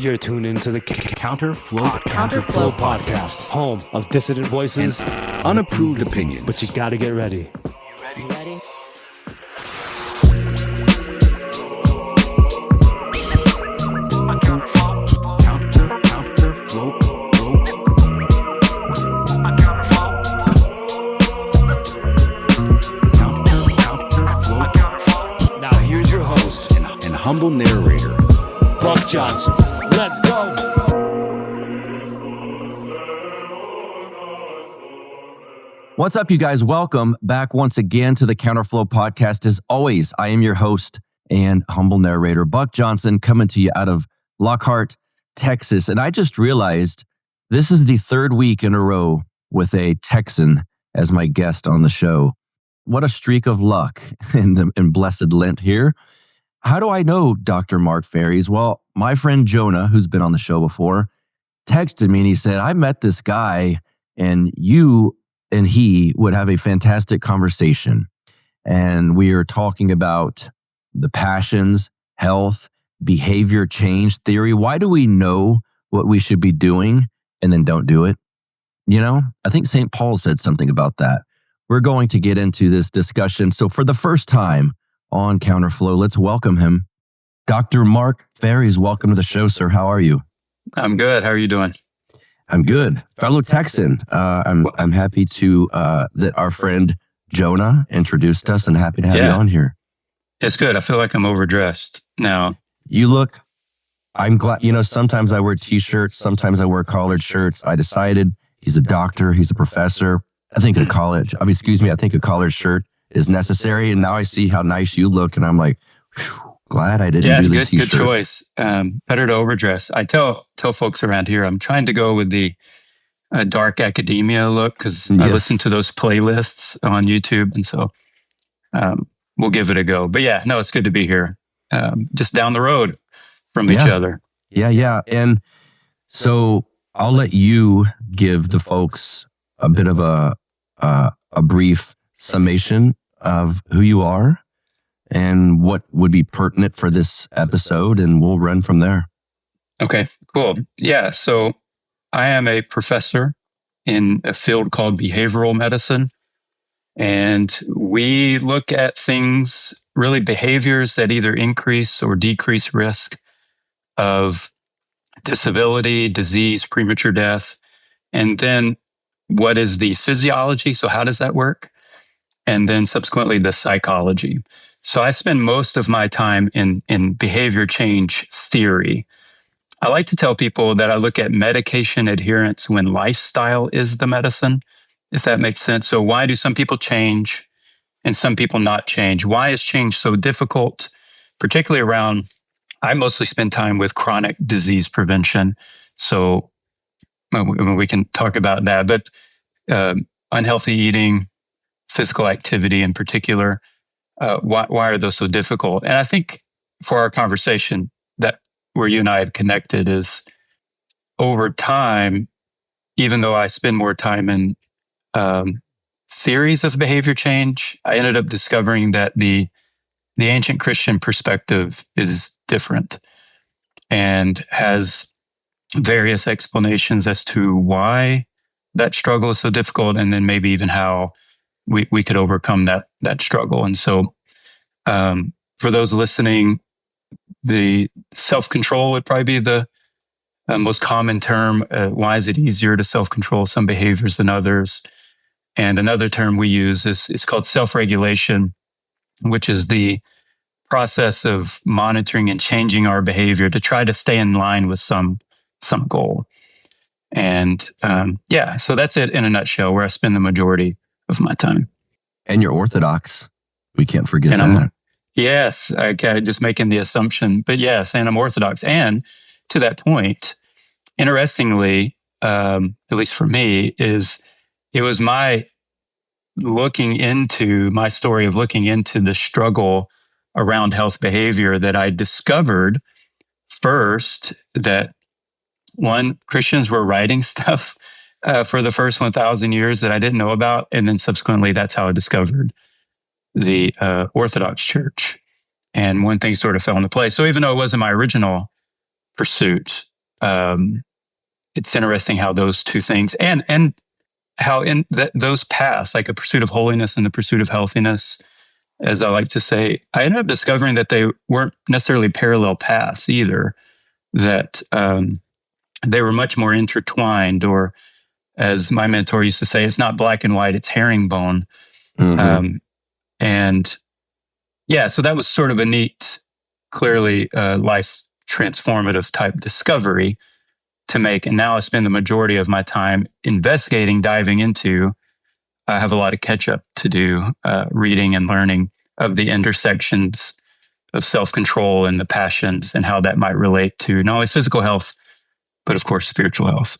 You're tuned into the Counterflow Podcast, home of dissident voices, unapproved opinions. But you gotta get ready. You ready? Now here's your host and humble narrator, Buck Johnson. Let's go. What's up, you guys? Welcome back once again to the Counterflow Podcast. As always, I am your host and humble narrator, Buck Johnson, coming to you out of Lockhart, Texas. And I just realized this is the third week in a row with a Texan as my guest on the show. What a streak of luck in blessed Lent here. How do I know Dr. Mark Faries? Well, my friend Jonah, who's been on the show before, texted me and he said, I met this guy and you and he would have a fantastic conversation. And we are talking about the passions, health, behavior change theory. Why do we know what we should be doing and then don't do it? You know, I think St. Paul said something about that. We're going to get into this discussion. So for the first time on Counterflow, let's welcome him. Dr. Mark Faries, welcome to the show, sir. How are you? I'm good. How are you doing? I'm good. Fellow Texan, I'm happy to that our friend Jonah introduced us and happy to have you on here. It's good. I feel like I'm overdressed now. You look, I'm glad, you know, sometimes I wear t-shirts, sometimes I wear collared shirts. I decided he's a doctor, he's a professor. I think a collared shirt is necessary. And now I see how nice you look and I'm like, whew, glad I didn't do the t-shirt. Good choice. Better to overdress. I tell folks around here, I'm trying to go with the dark academia look because I listen to those playlists on YouTube. And so we'll give it a go. But yeah, no, it's good to be here. Just down the road from each other. Yeah. And so I'll let you give the folks a bit of a brief summation of who you are and what would be pertinent for this episode, and we'll run from there. Okay, cool. Yeah, so I am a professor in a field called behavioral medicine, and we look at things, really behaviors that either increase or decrease risk of disability, disease, premature death, and then what is the physiology? So how does that work? And then subsequently the psychology. So I spend most of my time in behavior change theory. I like to tell people that I look at medication adherence when lifestyle is the medicine, if that makes sense. So why do some people change and some people not change? Why is change so difficult, particularly around, I mostly spend time with chronic disease prevention. So we can talk about that, but unhealthy eating, physical activity in particular, why are those so difficult? And I think for our conversation, that where you and I had connected is over time, even though I spend more time in theories of behavior change, I ended up discovering that the ancient Christian perspective is different and has various explanations as to why that struggle is so difficult, and then maybe even how we could overcome that struggle. And so for those listening, the self-control would probably be the most common term. Why is it easier to self-control some behaviors than others? And another term we use is called self-regulation, which is the process of monitoring and changing our behavior to try to stay in line with some goal. And so that's it in a nutshell, where I spend the majority of my time. And you're Orthodox. We can't forget that. Yes, I just making the assumption. But yes, and I'm Orthodox. And to that point, interestingly, at least for me, it was my story of looking into the struggle around health behavior that I discovered first that Christians were writing stuff for the first 1,000 years that I didn't know about. And then subsequently, that's how I discovered the Orthodox Church. And one thing sort of fell into place. So even though it wasn't my original pursuit, it's interesting how those two things and how in those paths, like a pursuit of holiness and the pursuit of healthiness, as I like to say, I ended up discovering that they weren't necessarily parallel paths either, that they were much more intertwined, or as my mentor used to say, it's not black and white, it's herringbone. And yeah, so that was sort of a neat, clearly life transformative type discovery to make. And now I spend the majority of my time investigating, diving into. I have a lot of catch up to do, reading and learning of the intersections of self-control and the passions and how that might relate to not only physical health, but of course, spiritual health.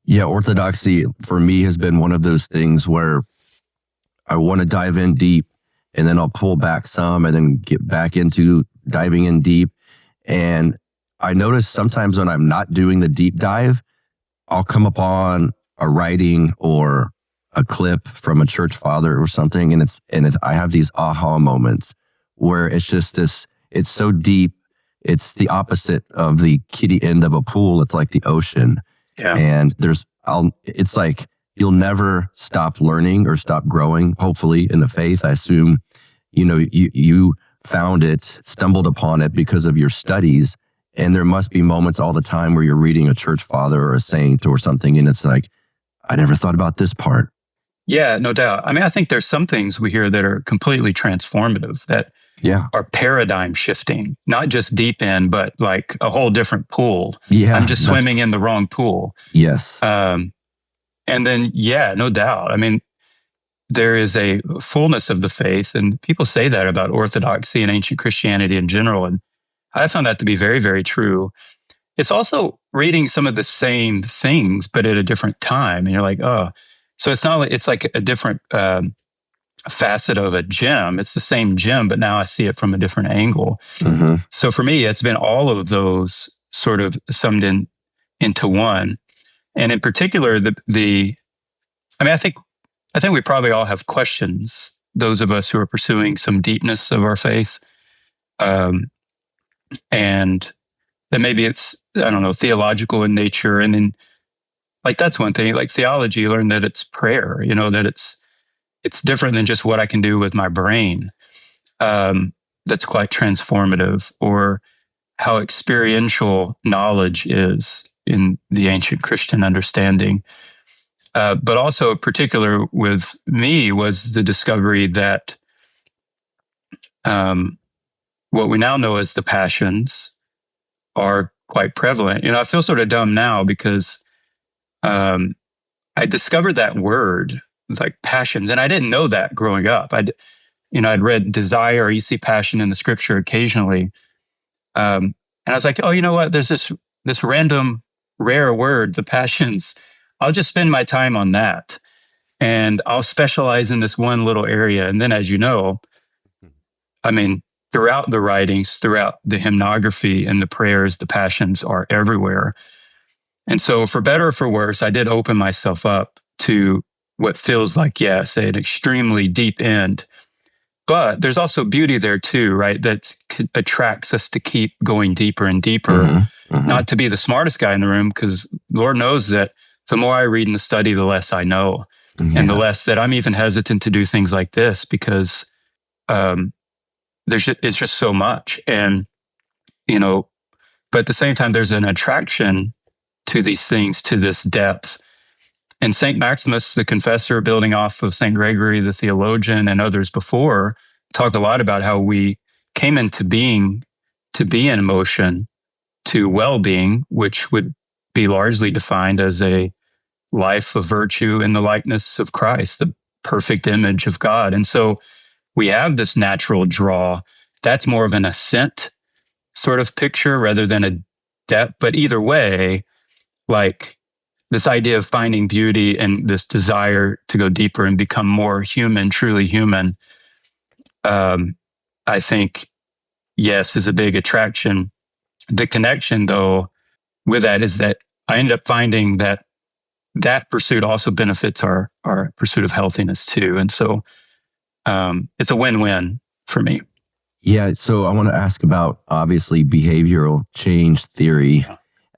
Yeah, orthodoxy for me has been one of those things where I want to dive in deep and then I'll pull back some and then get back into diving in deep. And I notice sometimes when I'm not doing the deep dive, I'll come upon a writing or a clip from a church father or something. And I have these aha moments where it's just this, it's so deep. It's the opposite of the kiddie end of a pool. It's like the ocean. Yeah. And it's like, you'll never stop learning or stop growing, hopefully, in the faith. I assume, you found it, stumbled upon it because of your studies. And there must be moments all the time where you're reading a church father or a saint or something. And it's like, I never thought about this part. Yeah, no doubt. I mean, I think there's some things we hear that are completely transformative, that are paradigm shifting, not just deep in, but like a whole different pool. Yeah, I'm just swimming in the wrong pool. Yes. And then, yeah, no doubt. I mean, there is a fullness of the faith, and people say that about Orthodoxy and ancient Christianity in general. And I found that to be very, very true. It's also reading some of the same things, but at a different time. And you're like, oh, so it's not like, it's like a different facet of a gem. It's the same gem, but now I see it from a different angle. Mm-hmm. So for me, it's been all of those sort of summed into one. And in particular, I think we probably all have questions, those of us who are pursuing some deepness of our faith. And then maybe it's, I don't know, theological in nature. And then like, that's one thing, like theology, you learn that it's prayer, that it's different than just what I can do with my brain. That's quite transformative, or how experiential knowledge is in the ancient Christian understanding. But also particular with me was the discovery that what we now know as the passions are quite prevalent. I feel sort of dumb now because I discovered that word, like passions, and I didn't know that growing up. I'd read desire, or you see passion in the scripture occasionally. And I was like, oh, you know what? There's this random rare word, the passions. I'll just spend my time on that, and I'll specialize in this one little area. And then, as you know, I mean, throughout the writings, throughout the hymnography and the prayers, the passions are everywhere. And so for better or for worse, I did open myself up to what feels like, yes, an extremely deep end. But there's also beauty there too, right? That attracts us to keep going deeper and deeper. Mm-hmm. Not to be the smartest guy in the room, because Lord knows that the more I read and study, the less I know. Yeah. And the less that I'm even hesitant to do things like this, because it's just so much. And, but at the same time, there's an attraction to these things, to this depth. And St. Maximus, the confessor, building off of St. Gregory, the theologian, and others before, talked a lot about how we came into being to be in motion to well-being, which would be largely defined as a life of virtue in the likeness of Christ, the perfect image of God. And so we have this natural draw. That's more of an ascent sort of picture rather than a depth. But either way, like this idea of finding beauty and this desire to go deeper and become more human, truly human, I think, yes, is a big attraction. The connection, though, with that is that I ended up finding that pursuit also benefits our pursuit of healthiness too. And so it's a win-win for me. Yeah. So I want to ask about, obviously, behavioral change theory.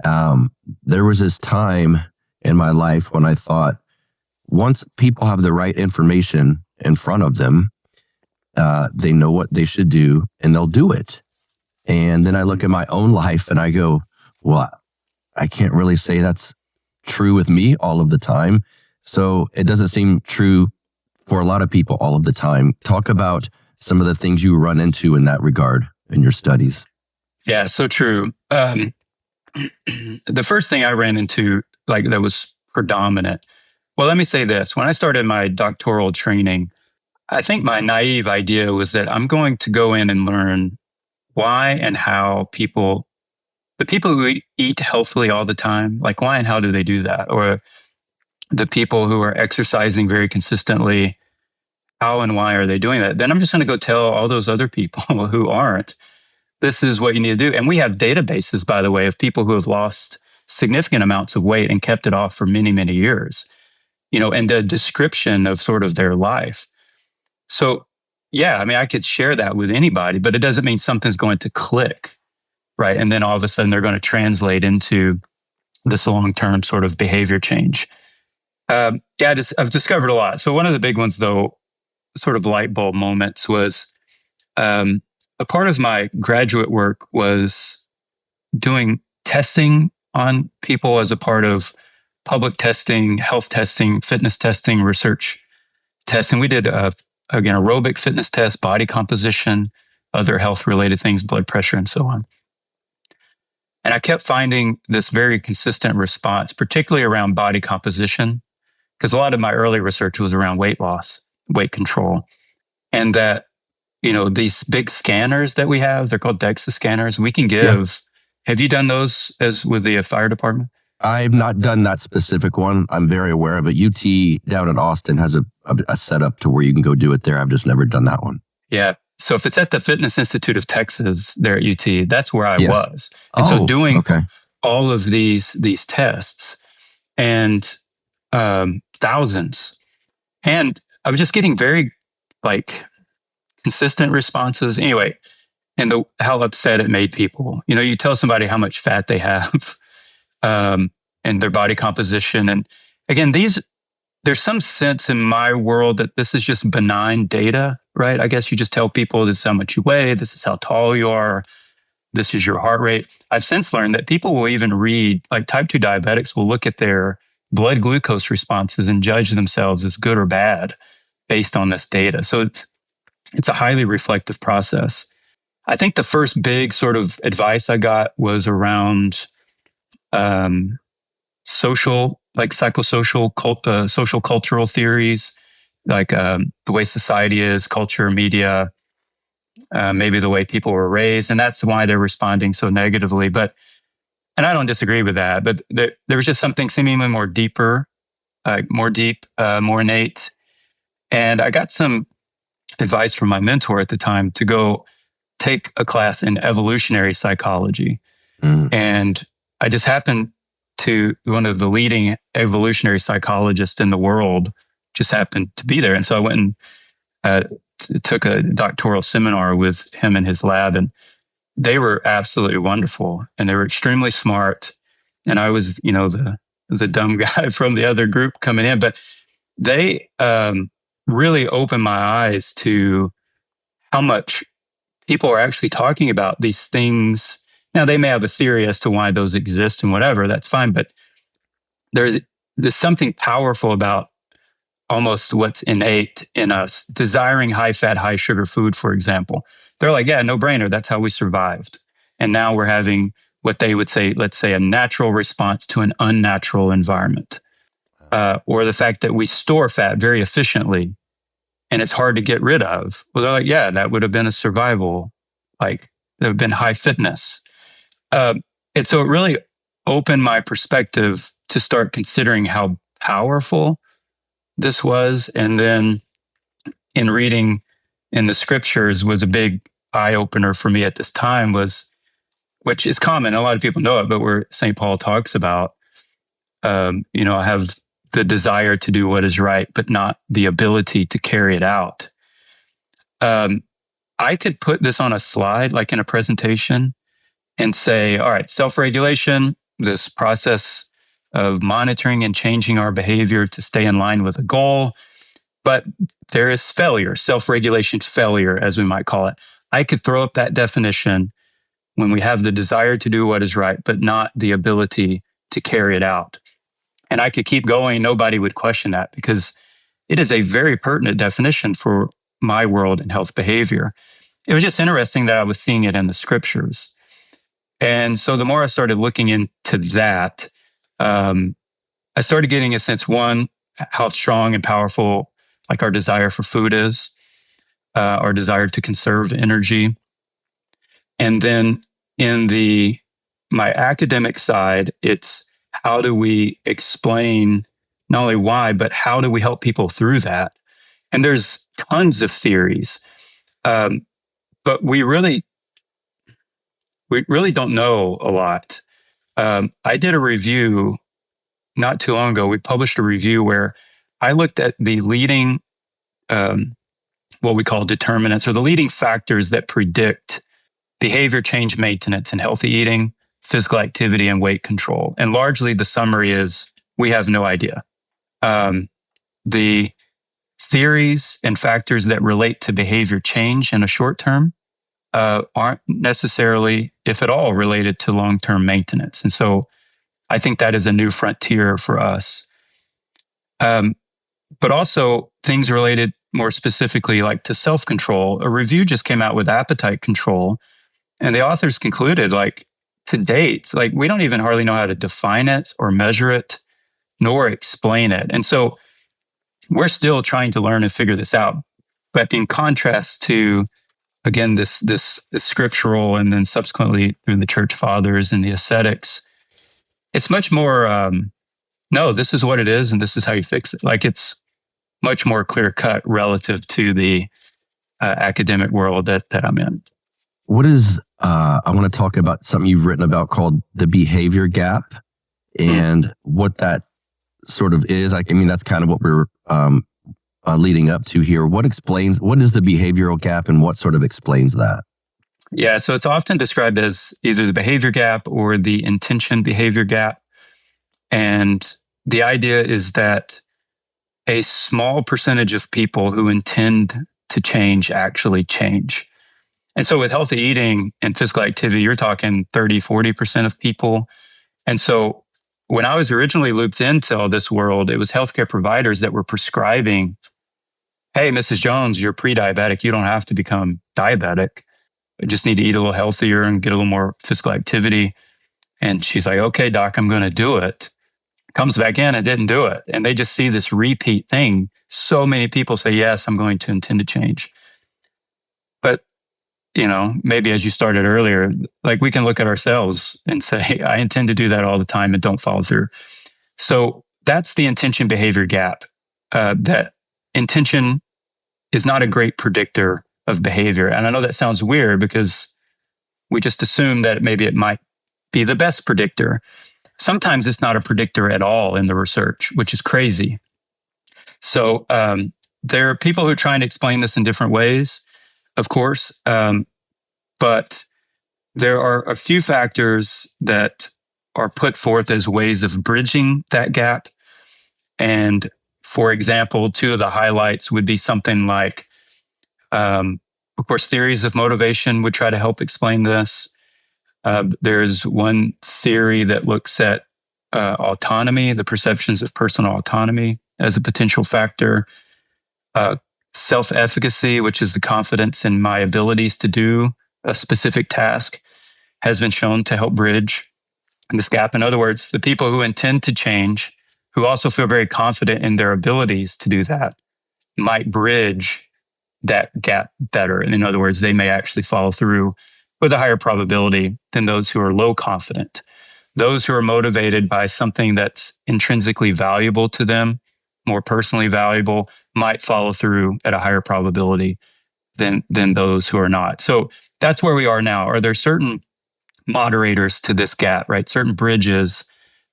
There was this time in my life when I thought, once people have the right information in front of them, they know what they should do and they'll do it. And then I look at my own life and I go, well, I can't really say that's true with me all of the time. So it doesn't seem true for a lot of people all of the time. Talk about some of the things you run into in that regard in your studies. Yeah, so true. The first thing I ran into, like, that was predominant. Well, let me say this. When I started my doctoral training, I think my naive idea was that I'm going to go in and learn why and how the people who eat healthily all the time, like why and how do they do that? Or the people who are exercising very consistently, how and why are they doing that? Then I'm just going to go tell all those other people who aren't, this is what you need to do. And we have databases, by the way, of people who have lost significant amounts of weight and kept it off for many, many years, and the description of sort of their life. So, yeah, I mean, I could share that with anybody, but it doesn't mean something's going to click, right? And then all of a sudden they're going to translate into this long-term sort of behavior change. I've discovered a lot. So one of the big ones, though, sort of light bulb moments was a part of my graduate work was doing testing on people as a part of public testing, health testing, fitness testing, research testing. We did, again, aerobic fitness test, body composition, other health-related things, blood pressure, and so on. And I kept finding this very consistent response, particularly around body composition, because a lot of my early research was around weight loss, weight control. And that, these big scanners that we have, they're called DEXA scanners. We can give, Have you done those as with the fire department? I've not done that specific one. I'm very aware of it. UT down in Austin has a setup to where you can go do it there. I've just never done that one. Yeah. So if it's at the Fitness Institute of Texas there at UT, that's where I was. And so doing all of these tests and thousands. And I was just getting very consistent responses. Anyway, and how upset it made people. You tell somebody how much fat they have and their body composition. And again, there's some sense in my world that this is just benign data, right? I guess you just tell people this is how much you weigh, this is how tall you are, this is your heart rate. I've since learned that people will even read, like type 2 diabetics will look at their blood glucose responses and judge themselves as good or bad based on this data. So it's a highly reflective process. I think the first big sort of advice I got was around social, like psychosocial, social cultural theories, like the way society is, culture, media, maybe the way people were raised, and that's why they're responding so negatively. And I don't disagree with that, but there was just something seemingly more deeper, more deep, more innate. And I got some advice from my mentor at the time to go take a class in evolutionary psychology. And I just happened to, one of the leading evolutionary psychologists in the world just happened to be there. And so I went and took a doctoral seminar with him in his lab, and they were absolutely wonderful and they were extremely smart. And I was, the dumb guy from the other group coming in, but they really opened my eyes to how much people are actually talking about these things. Now, they may have a theory as to why those exist and whatever, that's fine. But there's something powerful about almost what's innate in us, desiring high fat, high sugar food, for example. They're like, yeah, no brainer. That's how we survived. And now we're having what they would say, let's say, a natural response to an unnatural environment. Or the fact that we store fat very efficiently and it's hard to get rid of. Well, they're like, yeah, that would have been a survival, that would have been high fitness. And so it really opened my perspective to start considering how powerful this was. And then in reading in the scriptures was a big eye opener for me at this time, which is common. A lot of people know it, but where St. Paul talks about, I have the desire to do what is right, but not the ability to carry it out. I could put this on a slide, like in a presentation, and say, all right, self-regulation, this process of monitoring and changing our behavior to stay in line with a goal. But there is failure, self-regulation failure, as we might call it. I could throw up that definition when we have the desire to do what is right, but not the ability to carry it out. And I could keep going. Nobody would question that because it is a very pertinent definition for my world and health behavior. It was just interesting that I was seeing it in the scriptures. And so the more I started looking into that, I started getting a sense, one, how strong and powerful like our desire for food is, our desire to conserve energy. And then in my academic side, it's how do we explain not only why, but how do we help people through that? And there's tons of theories, but we really don't know a lot. I did a review not too long ago. We published a review where I looked at the leading, what we call determinants, or the leading factors that predict behavior change maintenance in healthy eating, physical activity, and weight control. And largely the summary is we have no idea. The theories and factors that relate to behavior change in a short term aren't necessarily, if at all, related to long-term maintenance. And so I think that is a new frontier for us. But also things related more specifically like to self-control. A review just came out with appetite control, and the authors concluded, like, to date, like, we don't even hardly know how to define it or measure it, nor explain it. And so we're still trying to learn and figure this out. But in contrast to, again, this scriptural and then subsequently through the church fathers and the ascetics, it's much more, no, this is what it is and this is how you fix it. Like, it's much more clear cut relative to the academic world that I'm in. What is, I want to talk about something you've written about called the behavior gap and what that sort of is. I mean, that's kind of what we're leading up to here. What is the behavioral gap and what sort of explains that? Yeah, so it's often described as either the behavior gap or the intention behavior gap. And the idea is that a small percentage of people who intend to change actually change. And so with healthy eating and physical activity, you're talking 30, 40% of people. And so when I was originally looped into all this world, it was healthcare providers that were prescribing, hey, Mrs. Jones, you're pre-diabetic. You don't have to become diabetic. You just need to eat a little healthier and get a little more physical activity. And she's like, okay, doc, I'm going to do it. Comes back in and didn't do it. And they just see this repeat thing. So many people say, yes, I'm going to intend to change. But, maybe as you started earlier, like, we can look at ourselves and say, I intend to do that all the time and don't follow through. So that's the intention behavior gap. That intention is not a great predictor of behavior. And I know that sounds weird because we just assume that maybe it might be the best predictor. Sometimes it's not a predictor at all in the research, which is crazy. So there are people who are trying to explain this in different ways, of course, but there are a few factors that are put forth as ways of bridging that gap. And for example, two of the highlights would be something like, of course, theories of motivation would try to help explain this. There's one theory that looks at autonomy, the perceptions of personal autonomy as a potential factor. Self-efficacy, which is the confidence in my abilities to do a specific task, has been shown to help bridge this gap. In other words, the people who intend to change, who also feel very confident in their abilities to do that, might bridge that gap better. And in other words, they may actually follow through with a higher probability than those who are low confident. Those who are motivated by something that's intrinsically valuable to them, more personally valuable, might follow through at a higher probability than those who are not. So that's where we are now. Are there certain moderators to this gap, right? Certain bridges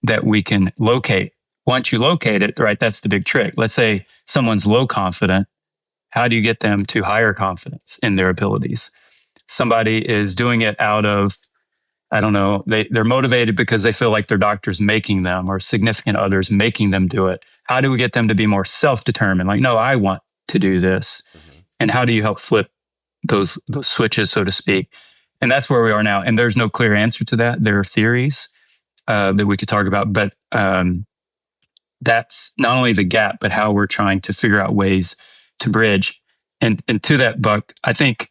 that we can locate. Once you locate it, right, that's the big trick. Let's say someone's low confident. How do you get them to higher confidence in their abilities? Somebody is doing it out of I don't know, they're motivated because they feel like their doctor's making them or significant others making them do it. How do we get them to be more self-determined? Like, no, I want to do this. And how do you help flip those switches, so to speak? And that's where we are now. And there's no clear answer to that. There are theories that we could talk about, but that's not only the gap, but how we're trying to figure out ways to bridge. And to that, Buck, I think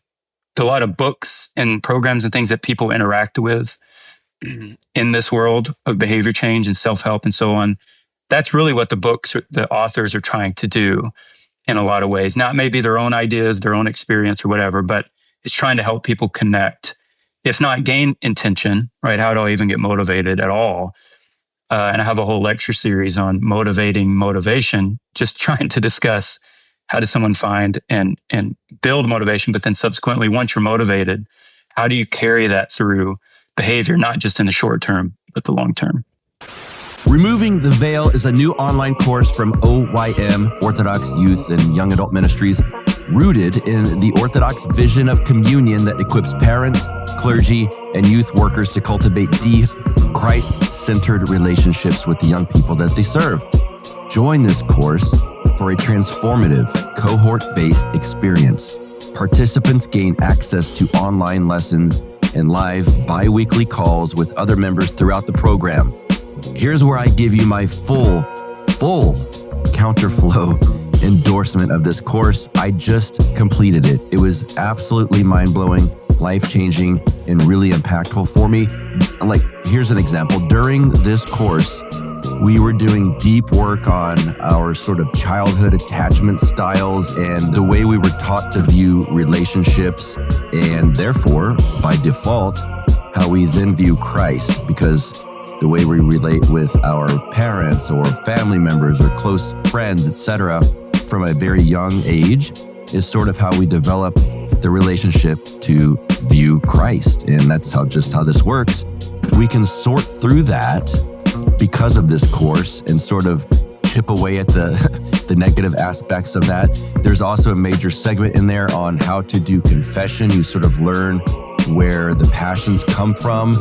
a lot of books and programs and things that people interact with in this world of behavior change and self-help and so on, that's really what the books, the authors are trying to do in a lot of ways. Not maybe their own ideas, their own experience or whatever, but it's trying to help people connect, if not gain intention, right? How do I even get motivated at all? And I have a whole lecture series on motivating motivation, just trying to discuss how does someone find and build motivation, but then subsequently, once you're motivated, how do you carry that through behavior, not just in the short term, but the long term? Removing the Veil is a new online course from OYM, Orthodox Youth and Young Adult Ministries, rooted in the Orthodox vision of communion that equips parents, clergy, and youth workers to cultivate deep, Christ-centered relationships with the young people that they serve. Join this course for a transformative, cohort-based experience. Participants gain access to online lessons and live bi-weekly calls with other members throughout the program. Here's where I give you my full counterflow endorsement of this course. I just completed it. It was absolutely mind-blowing, life-changing, and really impactful for me. Like, here's an example. During this course, we were doing deep work on our sort of childhood attachment styles and the way we were taught to view relationships, and therefore, by default, how we then view Christ, because the way we relate with our parents or family members or close friends, etc., from a very young age is sort of how we develop the relationship to view Christ. And that's how this works. We can sort through that because of this course and sort of chip away at the negative aspects of that. There's also a major segment in there on how to do confession. You sort of learn where the passions come from.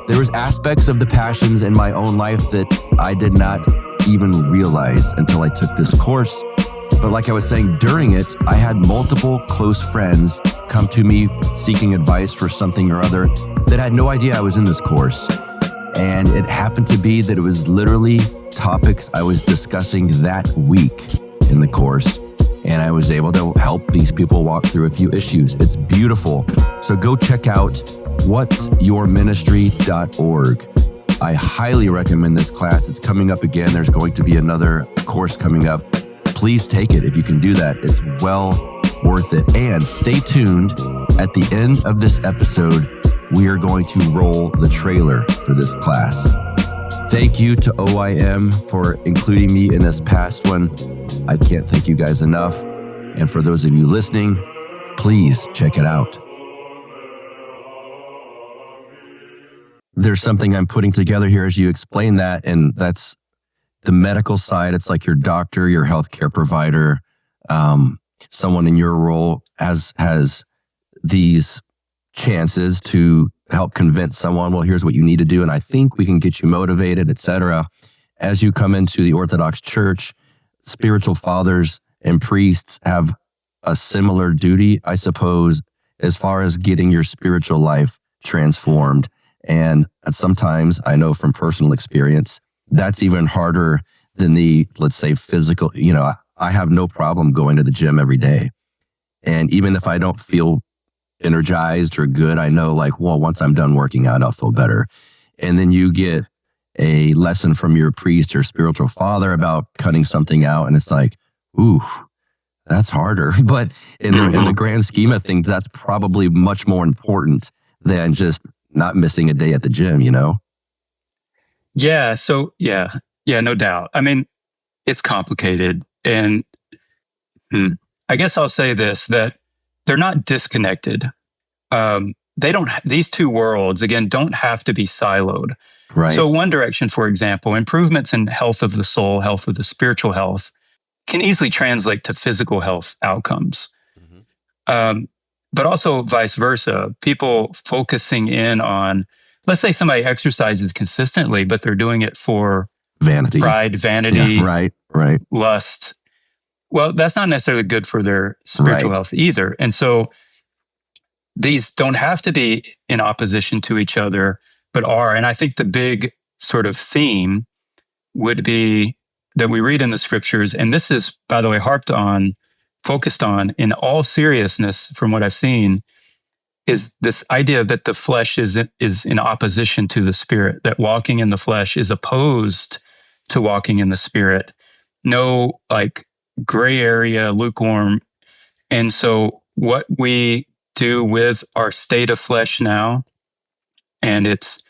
There was aspects of the passions in my own life that I did not even realize until I took this course. But like I was saying, during it, I had multiple close friends come to me seeking advice for something or other that had no idea I was in this course. And it happened to be that it was literally topics I was discussing that week in the course. And I was able to help these people walk through a few issues. It's beautiful. So go check out whatsyourministry.org. I highly recommend this class. It's coming up again. There's going to be another course coming up. Please take it if you can do that. It's well worth it. And stay tuned. At the end of this episode, we are going to roll the trailer for this class. Thank you to OYM for including me in this past one. I can't thank you guys enough. And for those of you listening, please check it out. There's something I'm putting together here as you explain that, and that's the medical side. It's like your doctor, your healthcare provider, someone in your role has these chances to help convince someone, well, here's what you need to do, and I think we can get you motivated, etc. As you come into the Orthodox Church, spiritual fathers and priests have a similar duty, I suppose, as far as getting your spiritual life transformed. And sometimes, I know from personal experience, that's even harder than the, let's say, physical. I have no problem going to the gym every day. And even if I don't feel energized or good, I know once I'm done working out, I'll feel better. And then you get a lesson from your priest or spiritual father about cutting something out, and it's like, ooh, that's harder. But in the grand scheme of things, that's probably much more important than just not missing a day at the gym, Yeah. So yeah, no doubt. I mean, it's complicated. And I guess I'll say this, that they're not disconnected. These two worlds, again, don't have to be siloed. Right. So one direction, for example, improvements in health of the soul, health of the spiritual health, can easily translate to physical health outcomes. But also vice versa, people focusing in on let's say somebody exercises consistently, but they're doing it for Vanity. pride, vanity, Yeah, right. lust. Well, that's not necessarily good for their spiritual health either. And so these don't have to be in opposition to each other, but are. And I think the big sort of theme would be that we read in the scriptures, and this is, by the way, focused on in all seriousness from what I've seen, is this idea that the flesh is in opposition to the spirit, that walking in the flesh is opposed to walking in the spirit. No like gray area, lukewarm. And so what we do with our state of flesh now, and its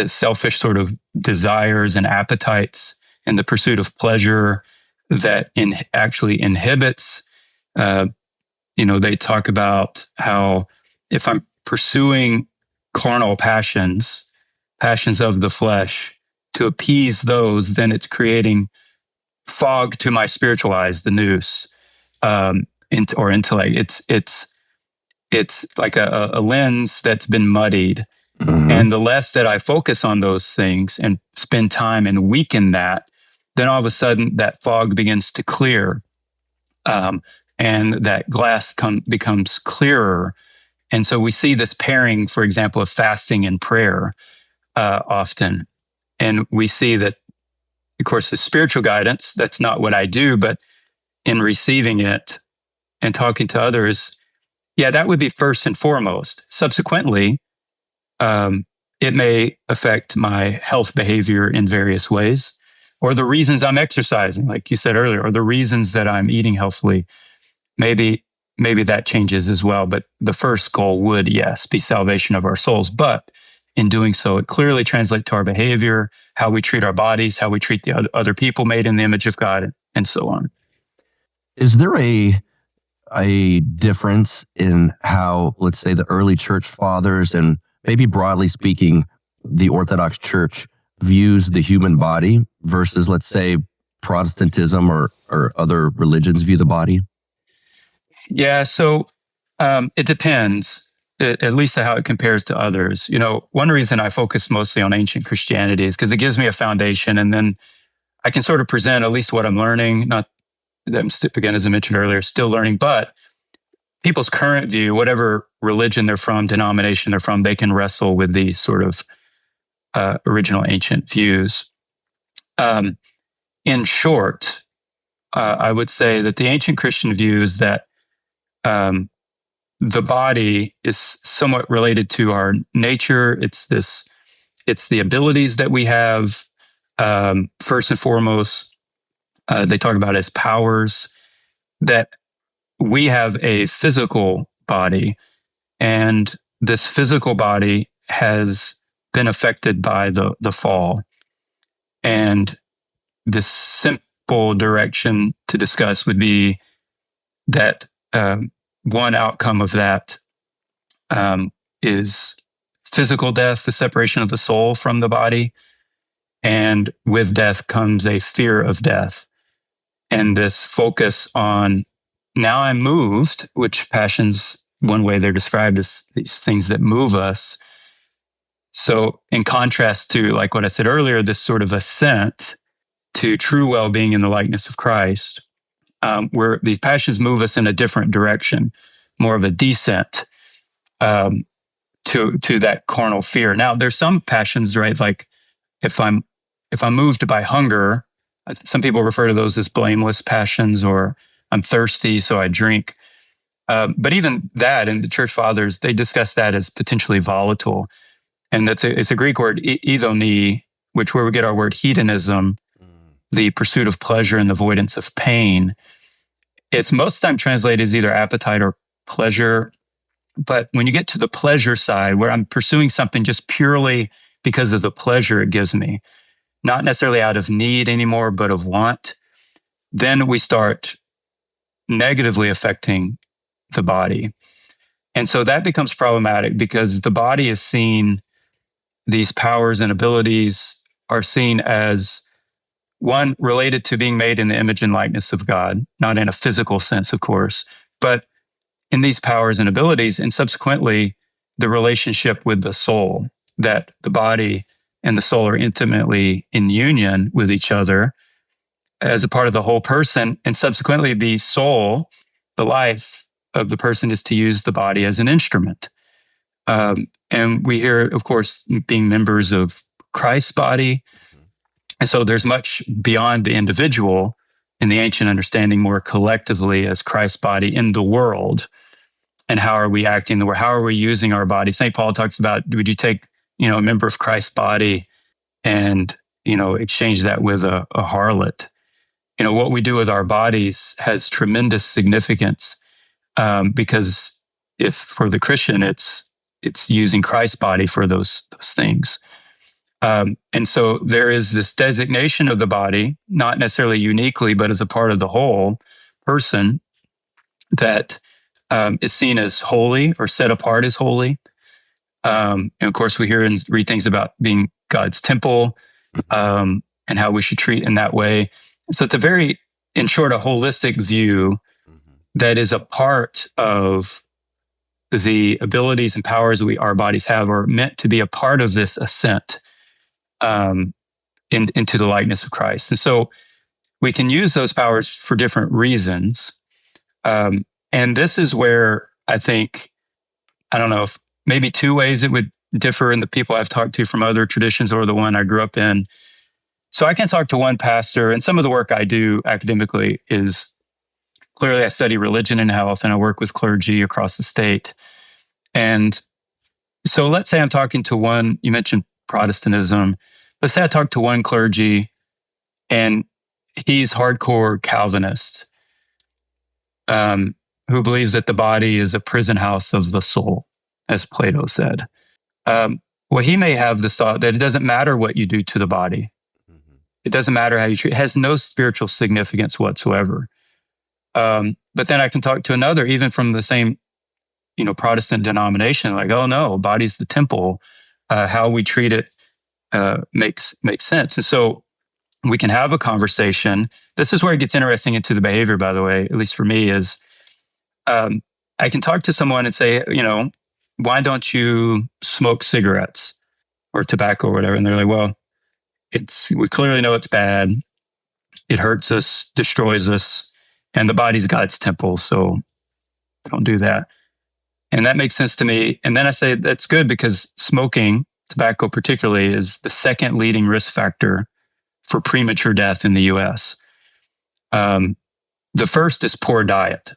selfish sort of desires and appetites and the pursuit of pleasure that actually inhibits, they talk about how if I'm pursuing carnal passions of the flesh to appease those, then it's creating fog to my spiritual eyes, the nous, or intellect. It's like a lens that's been muddied. Mm-hmm. And the less that I focus on those things and spend time and weaken that, then all of a sudden that fog begins to clear. And that glass becomes clearer. And so we see this pairing, for example, of fasting and prayer often. And we see that, of course, the spiritual guidance, that's not what I do, but in receiving it and talking to others, yeah, that would be first and foremost. Subsequently, it may affect my health behavior in various ways, or the reasons I'm exercising, like you said earlier, or the reasons that I'm eating healthily. Maybe that changes as well. But the first goal would, yes, be salvation of our souls. But in doing so, it clearly translates to our behavior, how we treat our bodies, how we treat the other people made in the image of God, and so on. Is there a difference in how, let's say, the early church fathers and maybe broadly speaking, the Orthodox Church views the human body versus, let's say, Protestantism or other religions view the body? Yeah, so it depends, at least how it compares to others. One reason I focus mostly on ancient Christianity is because it gives me a foundation, and then I can sort of present at least what I'm learning. Not that I'm, again, as I mentioned earlier, still learning, but people's current view, whatever religion they're from, denomination they're from, they can wrestle with these sort of original ancient views. In short, I would say that the ancient Christian view is that the body is somewhat related to our nature. It's the abilities that we have. First and foremost, they talk about as powers, that we have a physical body, and this physical body has been affected by the fall. And the simple direction to discuss would be that one outcome of that is physical death, the separation of the soul from the body. And with death comes a fear of death. And this focus on, now I'm moved, which passions, one way they're described as these things that move us. So in contrast to, like what I said earlier, this sort of ascent to true well-being in the likeness of Christ, where these passions move us in a different direction, more of a descent to that carnal fear. Now, there's some passions, right? Like if I'm moved by hunger, some people refer to those as blameless passions, or I'm thirsty, so I drink. But even that, and the church fathers, they discuss that as potentially volatile. And it's a Greek word, eidoni, which where we get our word hedonism, the pursuit of pleasure and the avoidance of pain. It's most of the time translated as either appetite or pleasure. But when you get to the pleasure side, where I'm pursuing something just purely because of the pleasure it gives me, not necessarily out of need anymore, but of want, then we start negatively affecting the body. And so that becomes problematic because the body is seen, these powers and abilities are seen as one related to being made in the image and likeness of God, not in a physical sense, of course, but in these powers and abilities, and subsequently the relationship with the soul. that the body and the soul are intimately in union with each other as a part of the whole person. And subsequently, the soul, the life of the person, is to use the body as an instrument. And we hear, of course, being members of Christ's body. And so there's much beyond the individual in the ancient understanding, more collectively as Christ's body in the world. And how are we acting in the world? How are we using our body? St. Paul talks about, would you take, a member of Christ's body and, exchange that with a harlot? What we do with our bodies has tremendous significance, because if for the Christian, it's using Christ's body for those things. And so there is this designation of the body, not necessarily uniquely, but as a part of the whole person that is seen as holy or set apart as holy. And of course, we hear and read things about being God's temple, and how we should treat in that way. So it's a very, in short, a holistic view that is a part of the abilities and powers our bodies have, are meant to be a part of this ascent into the likeness of Christ. And so we can use those powers for different reasons. And this is where I think, I don't know, if maybe two ways it would differ in the people I've talked to from other traditions or the one I grew up in. So I can talk to one pastor, and some of the work I do academically is clearly I study religion and health, and I work with clergy across the state. And so let's say I'm talking to one, you mentioned Protestantism. Let's say I talk to one clergy and he's hardcore Calvinist, who believes that the body is a prison house of the soul, as Plato said. Well, he may have this thought that it doesn't matter what you do to the body. It doesn't matter how you treat it. It has no spiritual significance whatsoever. But then I can talk to another, even from the same, Protestant denomination, like, oh no, body's the temple. How we treat it makes sense. And so we can have a conversation. This is where it gets interesting into the behavior, by the way, at least for me, is I can talk to someone and say, why don't you smoke cigarettes or tobacco or whatever? And they're like, well, we clearly know it's bad. It hurts us, destroys us, and the body's God's temple, so don't do that. And that makes sense to me. And then I say, that's good, because smoking, tobacco particularly, is the second leading risk factor for premature death in the US. The first is poor diet,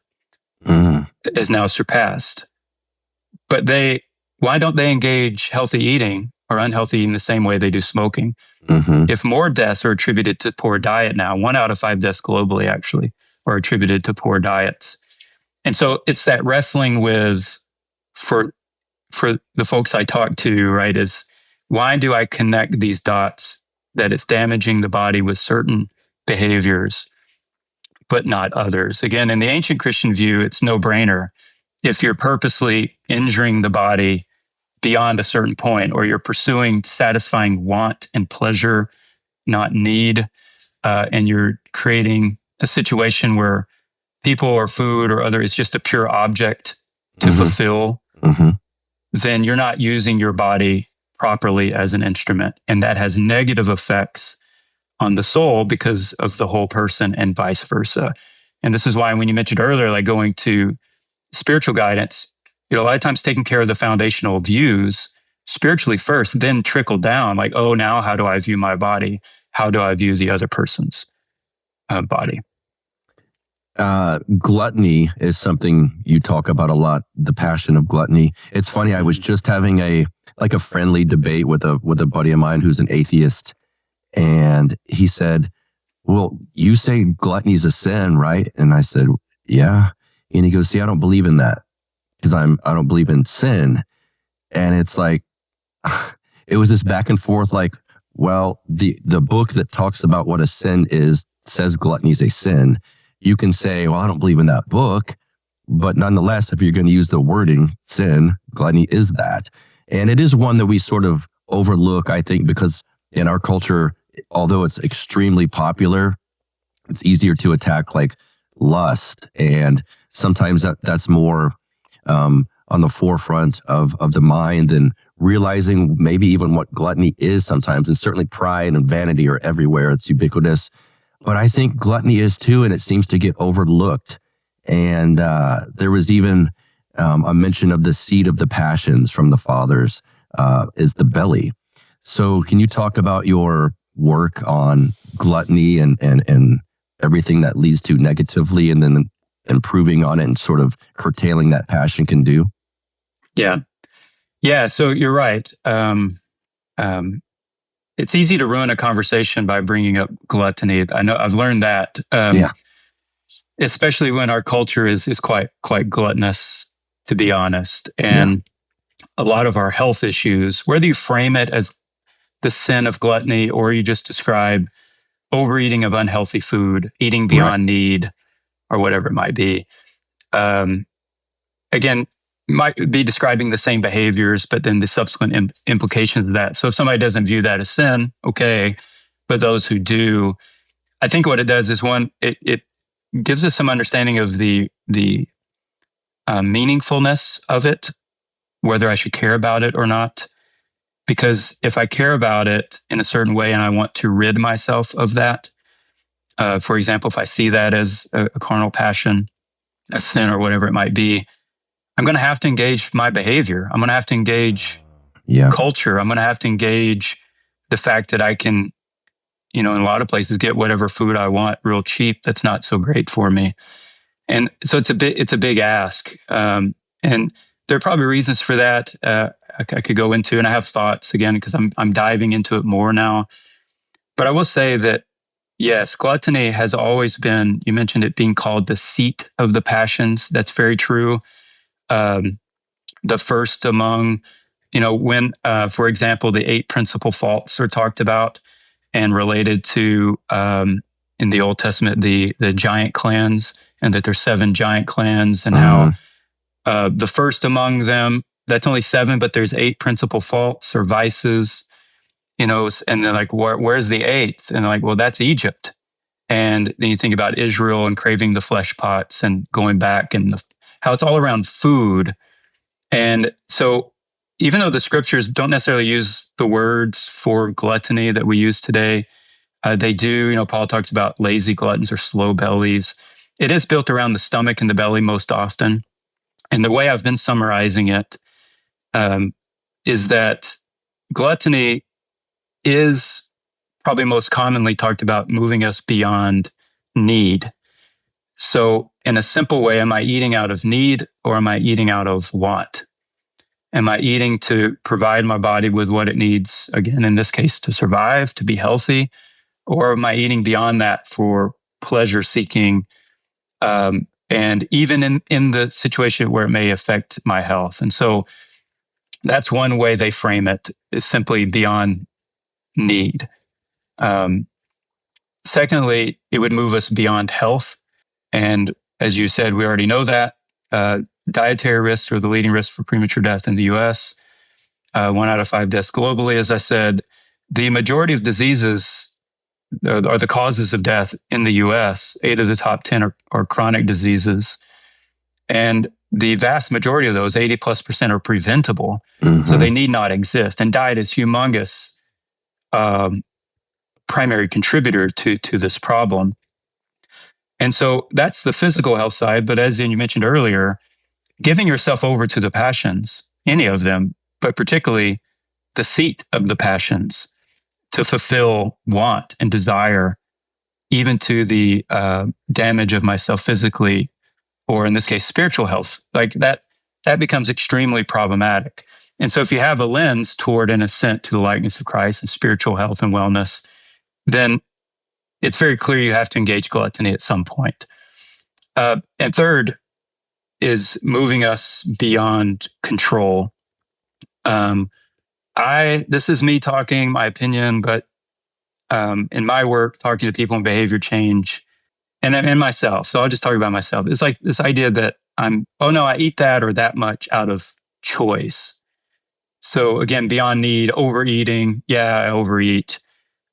is now surpassed. But why don't they engage healthy eating or unhealthy eating the same way they do smoking? If more deaths are attributed to poor diet now, 1 out of 5 deaths globally actually are attributed to poor diets. And so it's that wrestling with, for the folks I talk to, right, is why do I connect these dots that it's damaging the body with certain behaviors, but not others? Again, in the ancient Christian view, it's no brainer. If you're purposely injuring the body beyond a certain point, or you're pursuing satisfying want and pleasure, not need, and you're creating a situation where people or food or other is just a pure object to fulfill, then you're not using your body properly as an instrument. And that has negative effects on the soul because of the whole person, and vice versa. And this is why, when you mentioned earlier, like going to spiritual guidance, a lot of times taking care of the foundational views spiritually first, then trickle down, like, oh, now how do I view my body? How do I view the other person's body? Gluttony is something you talk about a lot, the passion of gluttony. It's funny, I was just having a friendly debate with a buddy of mine who's an atheist, and he said, well, you say gluttony is a sin, right? And I said, yeah. And he goes, see, I don't believe in that, because I don't believe in sin. And it's like, it was this back and forth, like, well, the book that talks about what a sin is says gluttony is a sin. You can say, well, I don't believe in that book, but nonetheless, if you're going to use the wording sin, gluttony is that. And it is one that we sort of overlook, I think, because in our culture, although it's extremely popular, it's easier to attack like lust. And sometimes that's more on the forefront of the mind than realizing maybe even what gluttony is sometimes. And certainly pride and vanity are everywhere. It's ubiquitous. But I think gluttony is too, and it seems to get overlooked. And there was even a mention of the seed of the passions from the fathers is the belly. So can you talk about your work on gluttony and everything that leads to negatively, and then improving on it and sort of curtailing that passion can do? Yeah. So you're right. It's easy to ruin a conversation by bringing up gluttony. I know I've learned that. Especially when our culture is quite gluttonous, to be honest. And a lot of our health issues, whether you frame it as the sin of gluttony or you just describe overeating of unhealthy food, eating beyond need, or whatever it might be, again, might be describing the same behaviors, but then the subsequent implications of that. So if somebody doesn't view that as sin, okay, but those who do, I think what it does is, one, it gives us some understanding of the meaningfulness of it, whether I should care about it or not. Because if I care about it in a certain way and I want to rid myself of that, for example, if I see that as a carnal passion, a sin, or whatever it might be, I'm going to have to engage my behavior. I'm going to have to engage culture. I'm going to have to engage the fact that I can, in a lot of places, get whatever food I want real cheap that's not so great for me. And so it's a big ask. And there are probably reasons for that I could go into, and I have thoughts again because I'm diving into it more now. But I will say that, yes, gluttony has always been, you mentioned it being called the seat of the passions. That's very true. The first among, when, for example, the 8 principal faults are talked about and related to, in the Old Testament, the giant clans, and that there's 7 giant clans, and how the first among them, that's only 7, but there's 8 principal faults or vices, and they're like, where's the 8th? And they're like, well, that's Egypt. And then you think about Israel and craving the flesh pots and going back, and how it's all around food. And so even though the scriptures don't necessarily use the words for gluttony that we use today, they do. Paul talks about lazy gluttons or slow bellies. It is built around the stomach and the belly most often. And the way I've been summarizing it is that gluttony is probably most commonly talked about moving us beyond need. So in a simple way, am I eating out of need or am I eating out of want? Am I eating to provide my body with what it needs, again, in this case, to survive, to be healthy? Or am I eating beyond that for pleasure seeking? And even in the situation where it may affect my health. And so that's one way they frame it, is simply beyond need. Secondly, it would move us beyond health. And as you said, we already know that. Dietary risks are the leading risk for premature death in the US. 1 out of 5 deaths globally, as I said. The majority of diseases are the causes of death in the US. 8 of the top 10 are chronic diseases. And the vast majority of those, 80+%, are preventable. So they need not exist. And diet is humongous primary contributor to this problem. And so that's the physical health side. But as you mentioned earlier, giving yourself over to the passions, any of them, but particularly the seat of the passions, to fulfill want and desire, even to the damage of myself physically, or in this case, spiritual health, like that becomes extremely problematic. And so if you have a lens toward an ascent to the likeness of Christ and spiritual health and wellness, then it's very clear you have to engage gluttony at some point. And third is moving us beyond control. This is me talking, my opinion, but in my work, talking to people in behavior change, and myself. So I'll just talk about myself. It's like this idea that I eat that or that much out of choice. So again, beyond need, overeating. Yeah, I overeat.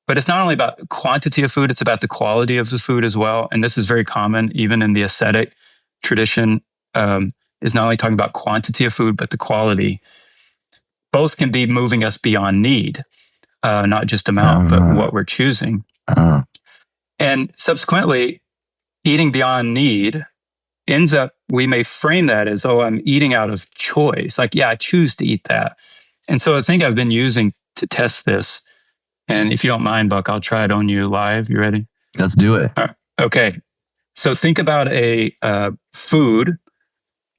But it's not only about quantity of food, it's about the quality of the food as well. And this is very common, even in the ascetic tradition, is not only talking about quantity of food, but the quality. both can be moving us beyond need, not just amount, but what we're choosing. And subsequently, eating beyond need ends up, we may frame that as, oh, I'm eating out of choice. Like, yeah, I choose to eat that. And so I think I've been using to test this. And if you don't mind, Buck, I'll try it on you live. You ready? Let's do it. All right. Okay. So think about a food.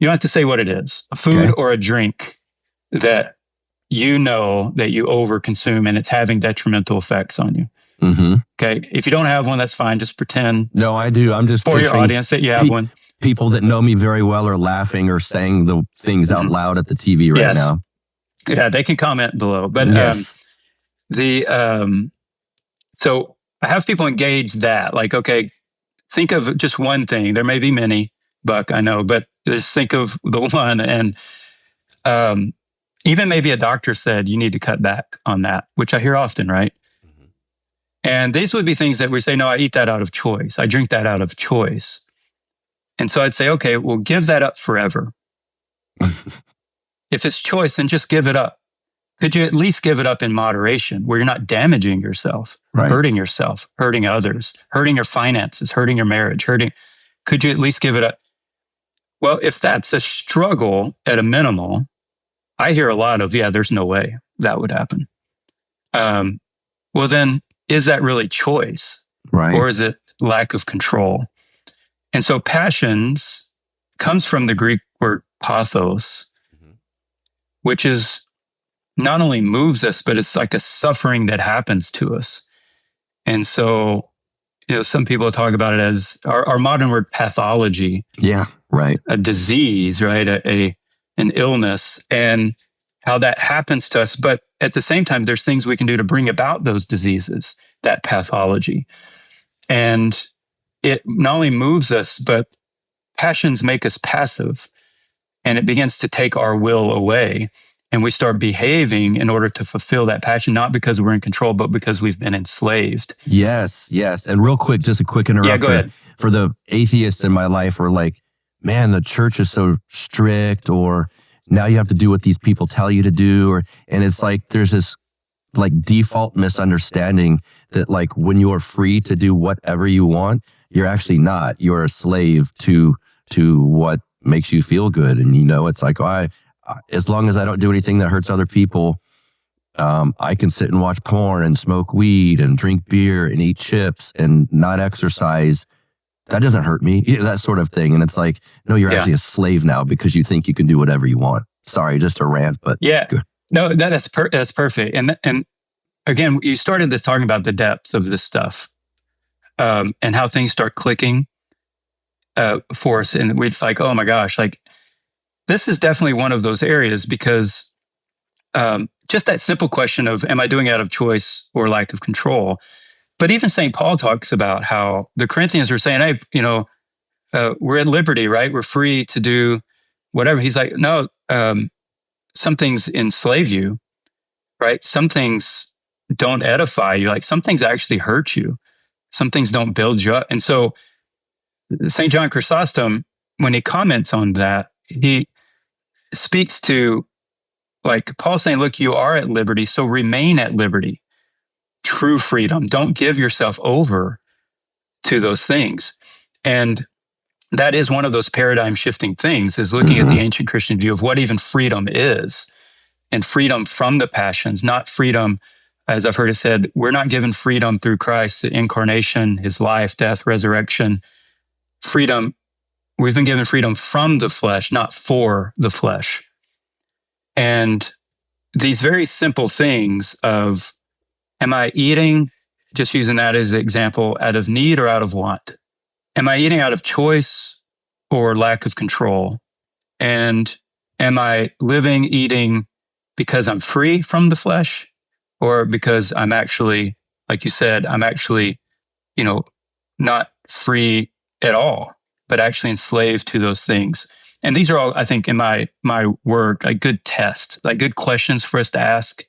You don't have to say what it is. A food or a drink that you know that you overconsume and it's having detrimental effects on you. Mm-hmm. Okay. If you don't have one, that's fine. Just pretend. No, I do. I'm just for your audience that you have one. People that know me very well are laughing or saying the things out loud at the TV right now. Yeah, they can comment below. But so I have people engage that. Like, okay, think of just one thing. There may be many, Buck, I know, but just think of the one. And even maybe a doctor said you need to cut back on that, which I hear often, right? Mm-hmm. And these would be things that we say, no, I eat that out of choice. I drink that out of choice. And so I'd say, okay, well, give that up forever. If it's choice, then just give it up. Could you at least give it up in moderation where you're not damaging yourself, hurting yourself, hurting others, hurting your finances, hurting your marriage, could you at least give it up? Well, if that's a struggle at a minimal, I hear a lot of, there's no way that would happen. Well, then is that really choice? Right. Or is it lack of control? And so passions comes from the Greek word pathos, which is not only moves us, but it's like a suffering that happens to us. And so, some people talk about it as our modern word pathology. Yeah, right. A disease, right? An illness, and how that happens to us. But at the same time, there's things we can do to bring about those diseases, that pathology. And it not only moves us, but passions make us passive, and it begins to take our will away. And we start behaving in order to fulfill that passion, not because we're in control, but because we've been enslaved. Yes. And real quick, just a quick interruption. Yeah, go ahead. For the atheists in my life who are like, man, the church is so strict, or now you have to do what these people tell you to do. And it's like, there's this like default misunderstanding that like when you are free to do whatever you want, you're actually not. You're a slave to what makes you feel good. And it's like, as long as I don't do anything that hurts other people, I can sit and watch porn and smoke weed and drink beer and eat chips and not exercise. That doesn't hurt me, that sort of thing. And it's like, no, you're actually a slave now because you think you can do whatever you want. Sorry, just a rant, but good. No, that's perfect. And again, you started this talking about the depths of this stuff, and how things start clicking for us, and we're like, oh my gosh, like this is definitely one of those areas because just that simple question of, am I doing it out of choice or lack of control? But even St. Paul talks about how the Corinthians were saying, hey, we're at liberty, right? We're free to do whatever. He's like, no, some things enslave you, right? Some things don't edify you. Like some things actually hurt you. Some things don't build you up. And so St. John Chrysostom, when he comments on that, he speaks to like Paul saying, look, you are at liberty, so remain at liberty. True freedom. Don't give yourself over to those things. And that is one of those paradigm shifting things, is looking at the ancient Christian view of what even freedom is, and freedom from the passions, not freedom, as I've heard it said, we're not given freedom through Christ, the incarnation, his life, death, resurrection. Freedom, we've been given freedom from the flesh, not for the flesh. And these very simple things of, am I eating, just using that as an example, out of need or out of want? Am I eating out of choice or lack of control? And am I eating because I'm free from the flesh, or because I'm actually, like you said, I'm actually, not free at all, but actually enslaved to those things? And these are all, I think, in my work, like good tests, like good questions for us to ask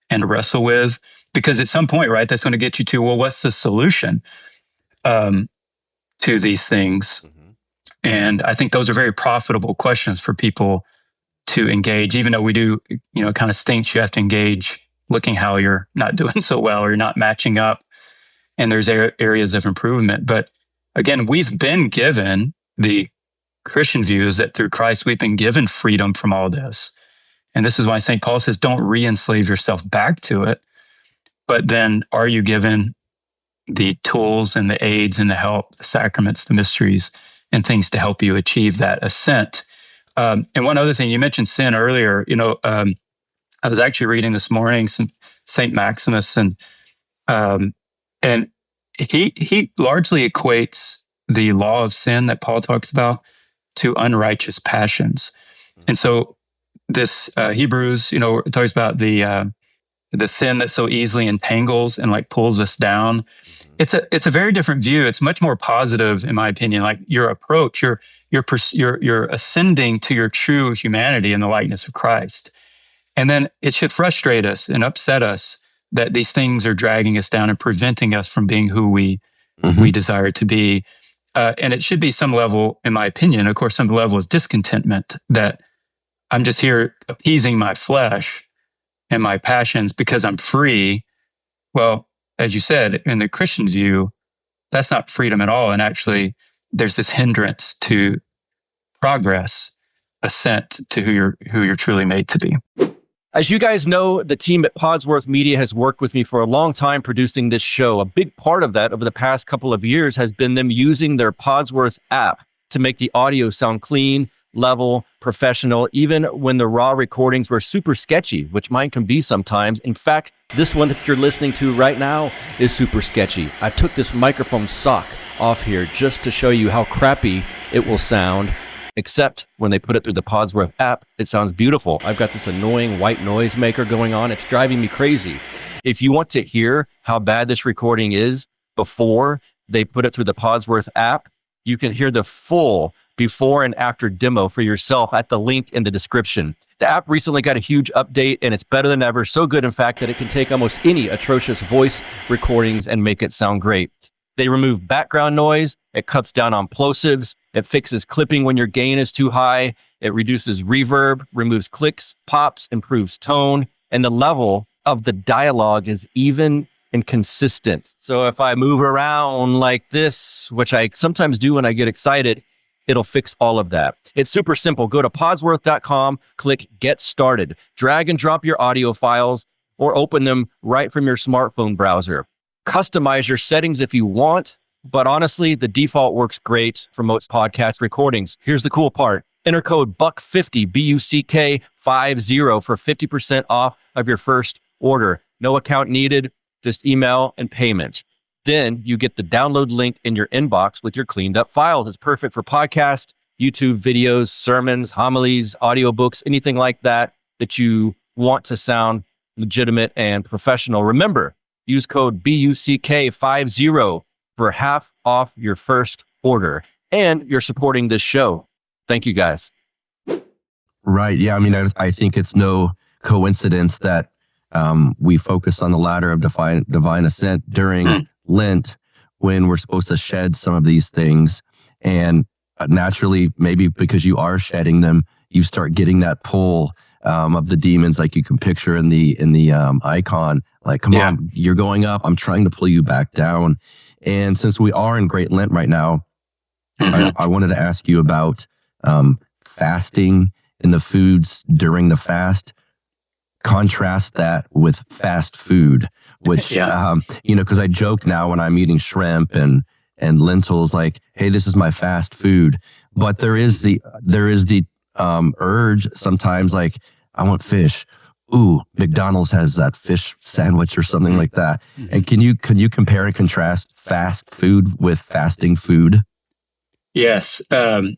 and wrestle with. Because at some point, right, that's going to get you to, well, what's the solution to these things? And I think those are very profitable questions for people to engage, even though we do, it kind of stinks. You have to engage looking how you're not doing so well or you're not matching up. And there's areas of improvement. But again, we've been given, the Christian view is that through Christ, we've been given freedom from all this. And this is why St. Paul says, don't re-enslave yourself back to it. But then are you given the tools and the aids and the help, the sacraments, the mysteries, and things to help you achieve that ascent? And one other thing, you mentioned sin earlier. I was actually reading this morning some St. Maximus, and he largely equates the law of sin that Paul talks about to unrighteous passions. And so this Hebrews, talks about the sin that so easily entangles and like pulls us down. It's a very different view. It's much more positive, in my opinion. Like your approach, you're ascending to your true humanity in the likeness of Christ. And then it should frustrate us and upset us that these things are dragging us down and preventing us from being who we desire to be. And it should be some level, in my opinion, of course, some level of discontentment that I'm just here appeasing my flesh and my passions because I'm free. Well, as you said, in the Christian view, that's not freedom at all. And actually, there's this hindrance to progress, ascent to who you're truly made to be. As you guys know, the team at Podsworth Media has worked with me for a long time producing this show. A big part of that over the past couple of years has been them using their Podsworth app to make the audio sound clean, level, professional, even when the raw recordings were super sketchy, which mine can be sometimes. In fact, this one that you're listening to right now is super sketchy. I took this microphone sock off here just to show you how crappy it will sound. Except when they put it through the Podsworth app, it sounds beautiful. I've got this annoying white noise maker going on. It's driving me crazy. If you want to hear how bad this recording is before they put it through the Podsworth app, you can hear the full before and after demo for yourself at the link in the description. The app recently got a huge update and it's better than ever. So good, in fact, that it can take almost any atrocious voice recordings and make it sound great. They remove background noise. It cuts down on plosives. It fixes clipping when your gain is too high. It reduces reverb, removes clicks, pops, improves tone. And the level of the dialogue is even and consistent. So if I move around like this, which I sometimes do when I get excited, it'll fix all of that. It's super simple. Go to podsworth.com, click Get Started. Drag and drop your audio files or open them right from your smartphone browser. Customize your settings if you want, but honestly, the default works great for most podcast recordings. Here's the cool part. Enter code BUCK50, BUCK50 for 50% off of your first order. No account needed, just email and payment. Then you get the download link in your inbox with your cleaned up files. It's perfect for podcast, YouTube videos, sermons, homilies, audiobooks, anything like that you want to sound legitimate and professional. Remember, use code BUCK50 for half off your first order. And you're supporting this show. Thank you, guys. Right. Yeah. I mean, I think it's no coincidence that we focus on the ladder of divine ascent during Lent when we're supposed to shed some of these things. And naturally, maybe because you are shedding them, you start getting that pull of the demons, like you can picture in the icon. Like, come on, you're going up. I'm trying to pull you back down. And since we are in Great Lent right now, I wanted to ask you about fasting and the foods during the fast. Contrast that with fast food, which, because I joke now when I'm eating shrimp and lentils, like, hey, this is my fast food. But there is the urge sometimes, like, I want fish. Ooh, McDonald's has that fish sandwich or something like that. And can you compare and contrast fast food with fasting food? Yes. I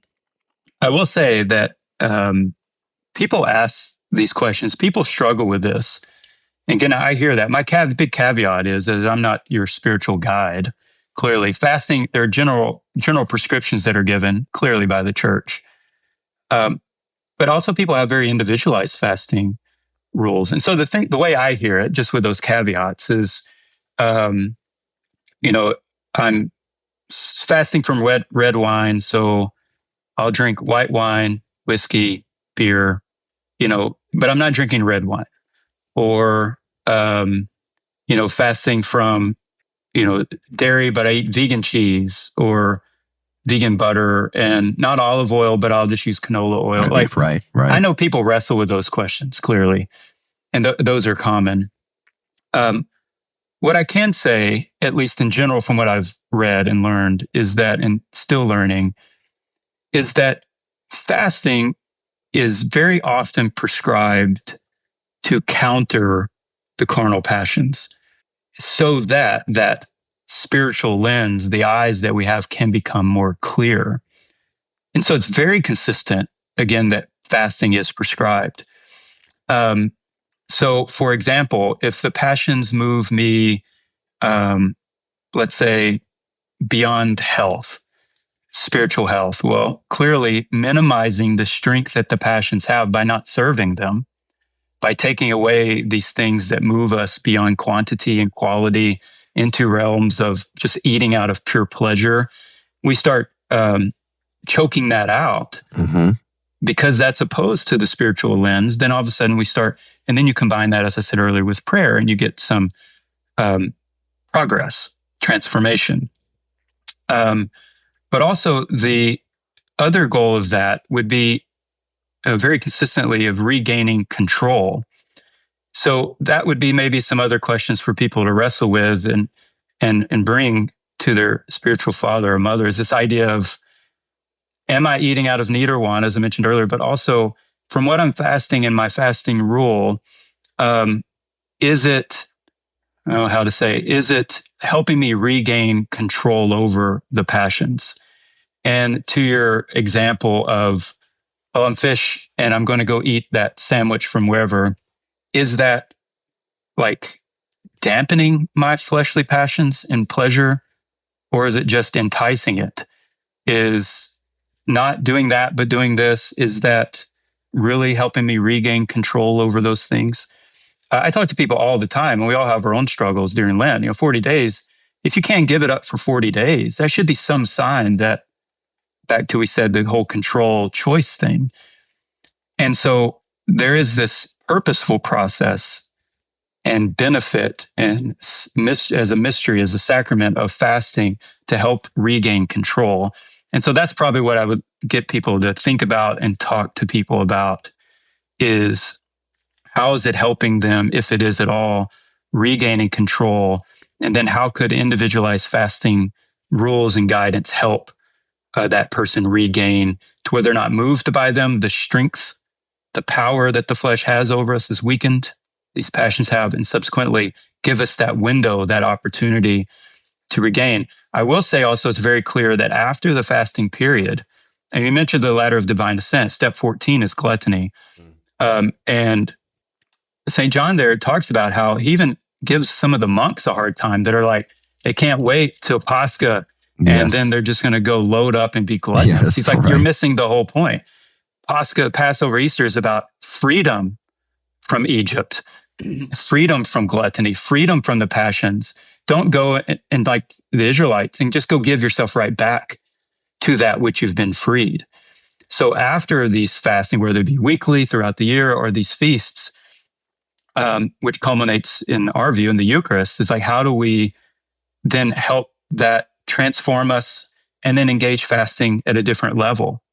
will say that people ask these questions. People struggle with this. And again, I hear that. My big caveat is that I'm not your spiritual guide. Clearly, fasting, there are general prescriptions that are given clearly by the church. But also people have very individualized fasting rules. And so the way I hear it, just with those caveats, is, I'm fasting from red wine, so I'll drink white wine, whiskey, beer, but I'm not drinking red wine, or, fasting from, dairy, but I eat vegan cheese or vegan butter and not olive oil, but I'll just use canola oil. Like, right. I know people wrestle with those questions clearly, and those are common. What I can say, at least in general, from what I've read and learned, is that, and still learning, is that fasting is very often prescribed to counter the carnal passions, so that that spiritual lens, the eyes that we have, can become more clear. And so it's very consistent, again, that fasting is prescribed. So, for example, if the passions move me, let's say, beyond health, spiritual health, well, clearly minimizing the strength that the passions have by not serving them, by taking away these things that move us beyond quantity and quality into realms of just eating out of pure pleasure, we start choking that out. Mm-hmm. Because that's opposed to the spiritual lens. Then all of a sudden we start, and then you combine that, as I said earlier, with prayer, and you get some progress, transformation. But also the other goal of that would be very consistently of regaining control. So that would be maybe some other questions for people to wrestle with and bring to their spiritual father or mother, is this idea of, am I eating out of need or want, as I mentioned earlier, but also from what I'm fasting in my fasting rule, is it, I don't know how to say, is it helping me regain control over the passions? And to your example of, oh, I'm fish and I'm going to go eat that sandwich from wherever, is that like dampening my fleshly passions and pleasure, or is it just enticing it? Is not doing that, but doing this, is that really helping me regain control over those things? I talk to people all the time, and we all have our own struggles during Lent. 40 days, if you can't give it up for 40 days, that should be some sign that, back to we said, the whole control choice thing. And so there is this purposeful process and benefit and as a mystery, as a sacrament of fasting to help regain control. And so that's probably what I would get people to think about and talk to people about, is how is it helping them, if it is at all, regaining control? And then how could individualized fasting rules and guidance help that person regain, to where they're not moved by them, the strength, the power that the flesh has over us is weakened, these passions have, and subsequently give us that window, that opportunity to regain. I will say also, it's very clear that after the fasting period, and you mentioned the ladder of divine ascent, step 14 is gluttony. And St. John there talks about how he even gives some of the monks a hard time that are like, they can't wait till Pascha, and then they're just going to go load up and be gluttonous. Yes, He's like, right. You're missing the whole point. Pascha, Passover, Easter is about freedom from Egypt, freedom from gluttony, freedom from the passions. Don't go and like the Israelites and just go give yourself right back to that which you've been freed. So after these fasting, whether it be weekly throughout the year or these feasts, which culminates in our view in the Eucharist, is like, how do we then help that transform us and then engage fasting at a different level,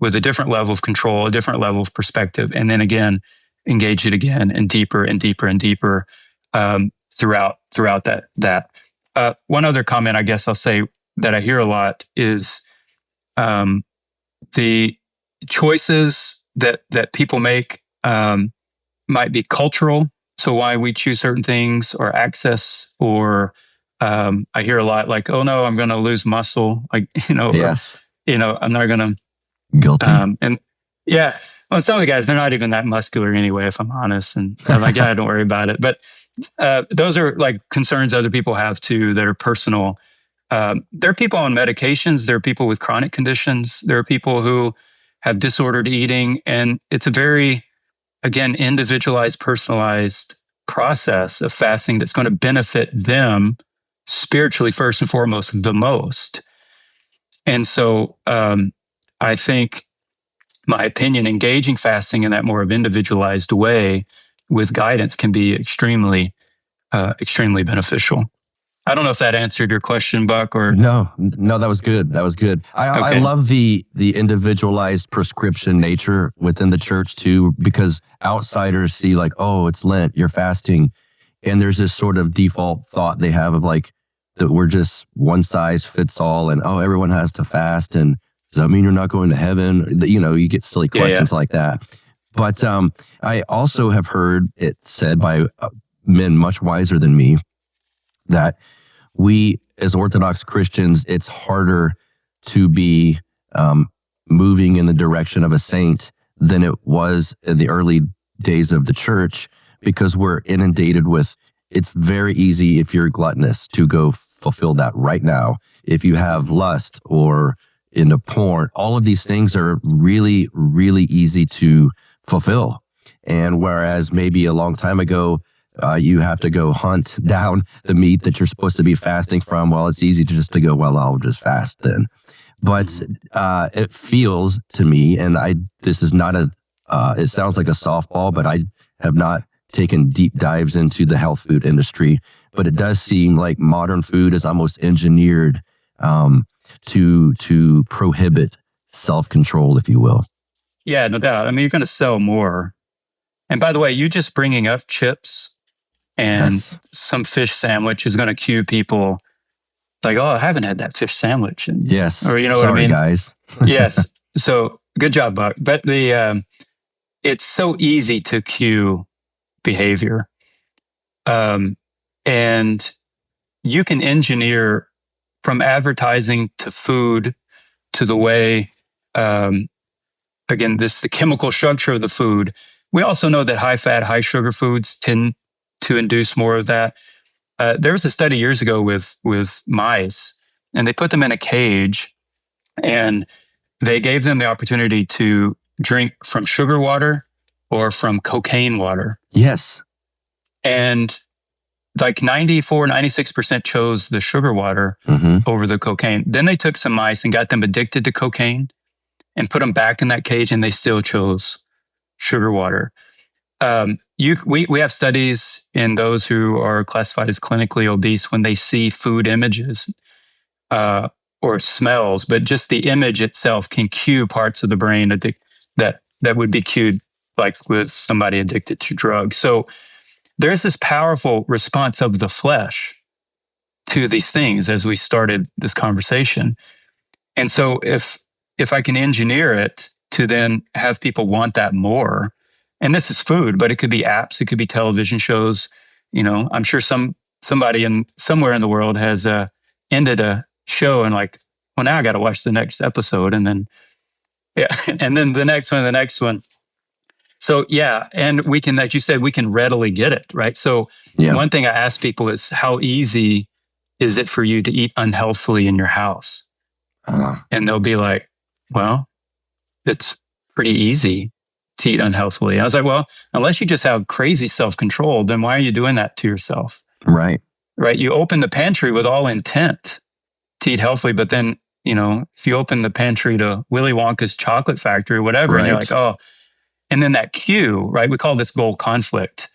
with a different level of control, a different level of perspective, and then again, engage it again and deeper and deeper and deeper throughout that. One other comment I guess I'll say that I hear a lot is the choices that people make might be cultural. So why we choose certain things, or access, or I hear a lot like, oh no, I'm going to lose muscle. Like, Yes. I'm not going to. Guilty. And yeah, well, some of the guys, they're not even that muscular anyway, if I'm honest. And I'm like, yeah, don't worry about it. But those are like concerns other people have too, that are personal. There are people on medications. There are people with chronic conditions. There are people who have disordered eating. And it's a very, again, individualized, personalized process of fasting that's going to benefit them spiritually, first and foremost, the most. And so I think my opinion, engaging fasting in that more of individualized way with guidance can be extremely beneficial. I don't know if that answered your question, Buck, or No, that was good. That was good. I Okay. love the individualized prescription nature within the church too, because outsiders see like, oh, it's Lent, you're fasting. And there's this sort of default thought they have of like that we're just one size fits all and oh, everyone has to fast. And does that mean you're not going to heaven? You know, you get silly questions like that. But I also have heard it said by men much wiser than me that we as Orthodox Christians, it's harder to be moving in the direction of a saint than it was in the early days of the church, because we're inundated with, it's very easy if you're gluttonous to go fulfill that right now. If you have lust or into porn, all of these things are really, really easy to fulfill. And whereas maybe a long time ago, you have to go hunt down the meat that you're supposed to be fasting from. Well, it's easy to just to go, well, I'll just fast then. But it feels to me, and this is not it sounds like a softball, but I have not taken deep dives into the health food industry. But it does seem like modern food is almost engineered to prohibit self-control, if you will. Yeah, no doubt. I mean, you're going to sell more. And by the way, you just bringing up chips and some fish sandwich is going to cue people like, oh, I haven't had that fish sandwich. And, yes. Or you know Sorry, what I mean? guys. Yes. So good job, Buck. But it's so easy to cue behavior. And you can engineer from advertising to food to the way, again, the chemical structure of the food. We also know that high fat, high sugar foods tend to induce more of that. There was a study years ago with mice, and they put them in a cage, and they gave them the opportunity to drink from sugar water or from cocaine water. Yes. And like 94, 96% chose the sugar water over the cocaine. Then they took some mice and got them addicted to cocaine and put them back in that cage, and they still chose sugar water. We have studies in those who are classified as clinically obese when they see food images or smells, but just the image itself can cue parts of the brain that would be cued like with somebody addicted to drugs. So there's this powerful response of the flesh to these things as we started this conversation. And so if I can engineer it to then have people want that more, and this is food, but it could be apps, it could be television shows. You know, I'm sure somebody somewhere in the world has ended a show and like, well, now I got to watch the next episode, and then and then the next one. So yeah, and we can, like you said, we can readily get it, right? So one thing I ask people is, how easy is it for you to eat unhealthily in your house? And they'll be like, well, it's pretty easy to eat unhealthily. I was like, well, unless you just have crazy self-control, then why are you doing that to yourself? Right. Right. You open the pantry with all intent to eat healthily, but then, you know, if you open the pantry to Willy Wonka's chocolate factory or whatever, and you're like, oh, and then that cue, right? We call this goal conflict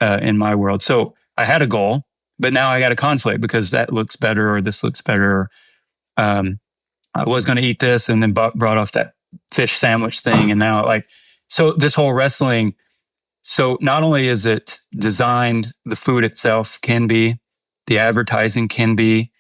in my world. So I had a goal, but now I got a conflict because that looks better or this looks better. I was going to eat this, and then brought off that fish sandwich thing. And now so this whole wrestling. So not only is it designed, the food itself can be, the advertising can be,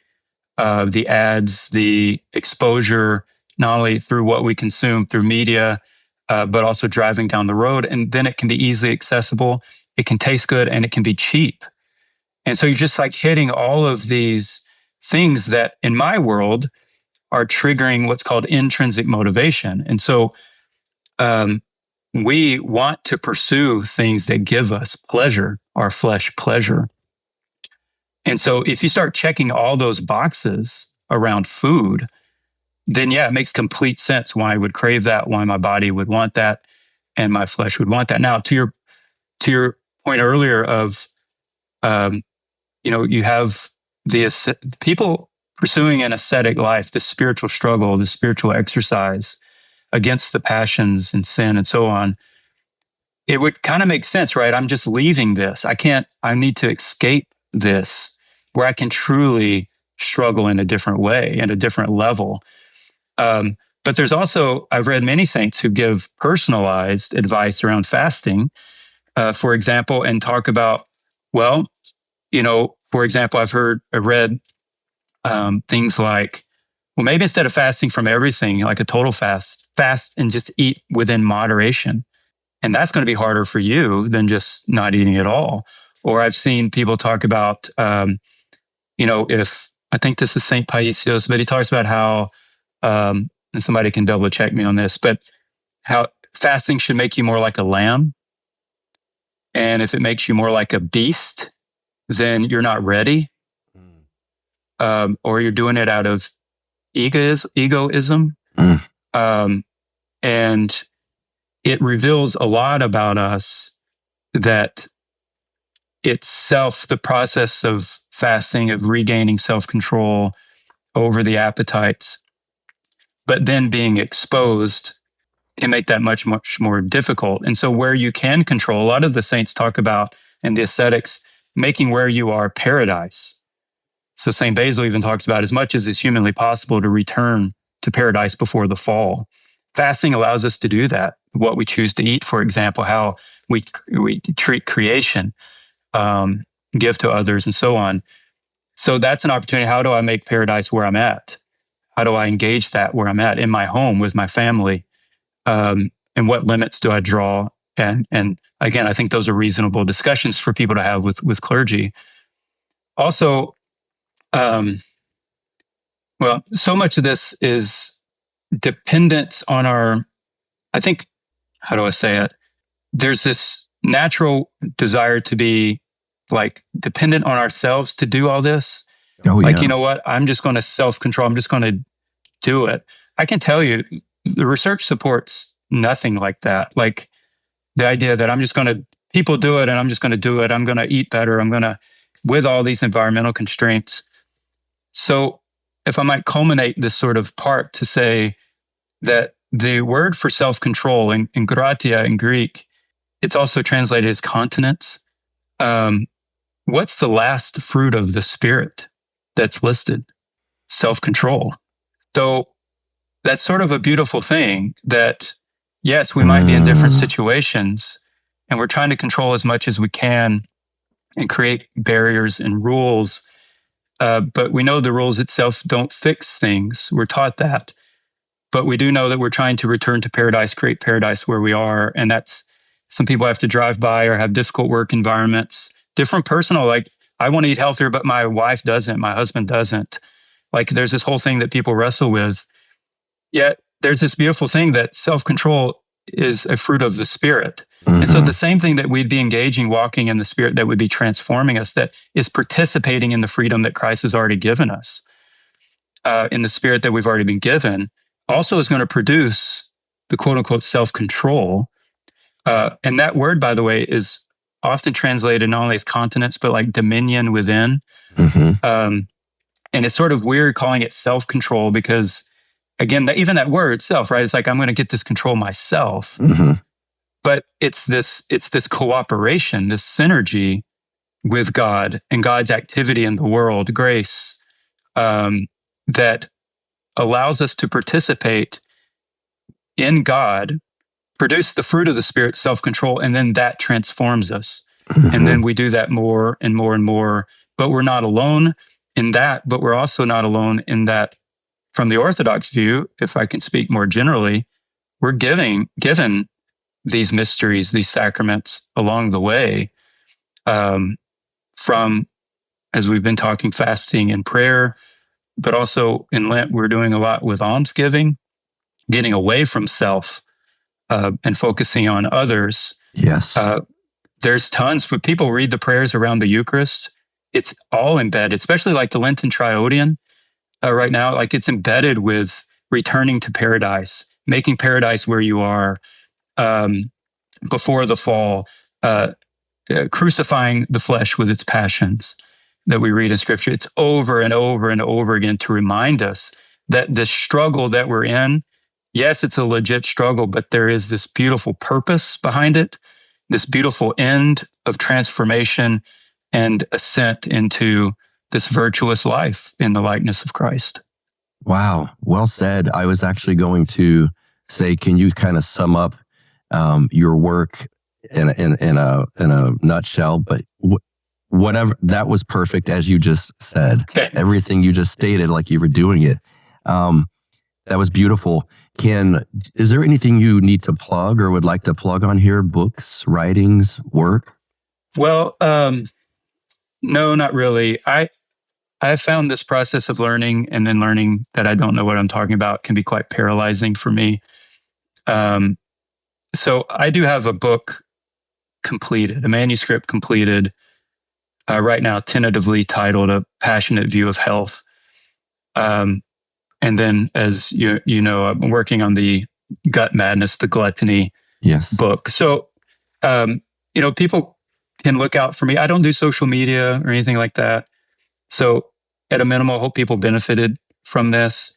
the ads, the exposure, not only through what we consume through media, but also driving down the road. And then it can be easily accessible. It can taste good, and it can be cheap. And so you're just like hitting all of these things that in my world are triggering what's called intrinsic motivation. And so we want to pursue things that give us pleasure, our flesh pleasure. And so if you start checking all those boxes around food, then yeah, it makes complete sense why I would crave that, why my body would want that, and my flesh would want that. Now, to your point earlier of, you have the people pursuing an ascetic life, the spiritual struggle, the spiritual exercise. against the passions and sin and so on, it would kind of make sense, right? I'm just leaving this. I need to escape this where I can truly struggle in a different way, in a different level. But there's also, I've read many saints who give personalized advice around fasting, for example, and talk about, well, for example, I read things like, well, maybe instead of fasting from everything, like a total fast and just eat within moderation. And that's going to be harder for you than just not eating at all. Or I've seen people talk about, if I think this is St. Paisios, but he talks about how, and somebody can double check me on this, but how fasting should make you more like a lamb. And if it makes you more like a beast, then you're not ready. Or you're doing it out of egoism. And it reveals a lot about us that the process of fasting, of regaining self-control over the appetites, but then being exposed can make that much, much more difficult. And so where you can control, a lot of the saints talk about in the ascetics, making where you are paradise. So St. Basil even talks about as much as is humanly possible to return to paradise before the fall. Fasting allows us to do that. What we choose to eat, for example, how we treat creation, give to others, and so on. So that's an opportunity. How do I make paradise where I'm at? How do I engage that where I'm at in my home with my family? And what limits do I draw? And again, I think those are reasonable discussions for people to have with clergy. Also, so much of this is dependence on how do I say it? There's this natural desire to be like dependent on ourselves to do all this. Oh, like, yeah. you know what? I'm just going to self-control. I'm just going to do it. I can tell you, the research supports nothing like that. Like the idea that people do it and I'm just going to do it. I'm going to eat better. With all these environmental constraints. So if I might culminate this sort of part to say that the word for self-control in gratia in Greek, it's also translated as continence. What's the last fruit of the Spirit that's listed? Self-control. So that's sort of a beautiful thing that, yes, we might be in different situations and we're trying to control as much as we can and create barriers and rules. But we know the rules itself don't fix things. We're taught that. But we do know that we're trying to return to paradise, create paradise where we are. And that's, some people have to drive by or have difficult work environments, different personal, like I want to eat healthier, but my wife doesn't, my husband doesn't. Like there's this whole thing that people wrestle with. Yet there's this beautiful thing that self-control is a fruit of the Spirit. And so the same thing that we'd be engaging, walking in the Spirit, that would be transforming us, that is participating in the freedom that Christ has already given us, in the Spirit that we've already been given, also is going to produce the quote unquote self-control. And that word, by the way, is often translated not only as continence, but like dominion within. And it's sort of weird calling it self-control because, again, even that word self, right? It's like, I'm going to get this control myself. But it's this cooperation, this synergy with God and God's activity in the world, grace, that allows us to participate in God, produce the fruit of the Spirit, self-control, and then that transforms us. And then we do that more and more and more. But we're not alone in that, but we're also not alone in that from the Orthodox view, if I can speak more generally, we're given these mysteries, these sacraments along the way, from, as we've been talking, fasting and prayer, but also in Lent, we're doing a lot with almsgiving, getting away from self and focusing on others. Yes. There's tons, but people read the prayers around the Eucharist. It's all embedded, especially like the Lenten Triodian right now, like it's embedded with returning to paradise, making paradise where you are, before the fall, crucifying the flesh with its passions that we read in Scripture. It's over and over and over again to remind us that the struggle that we're in yes, it's a legit struggle, but there is this beautiful purpose behind it, this beautiful end of transformation and ascent into this virtuous life in the likeness of Christ. Wow. Well said. I was actually going to say, can you kind of sum up your work in a nutshell? But whatever, that was perfect, as you just said. Okay. Everything you just stated, like you were doing it. That was beautiful. Is there anything you need to plug or would like to plug on here? Books, writings, work? Well, no, not really. I found this process of learning and then learning that I don't know what I'm talking about can be quite paralyzing for me. So I do have a book completed, a manuscript completed, right now tentatively titled A Passionate View of Health. And then, as you know, I'm working on the Gut Madness, the Gluttony book. So, people can look out for me. I don't do social media or anything like that. So at a minimum, I hope people benefited from this.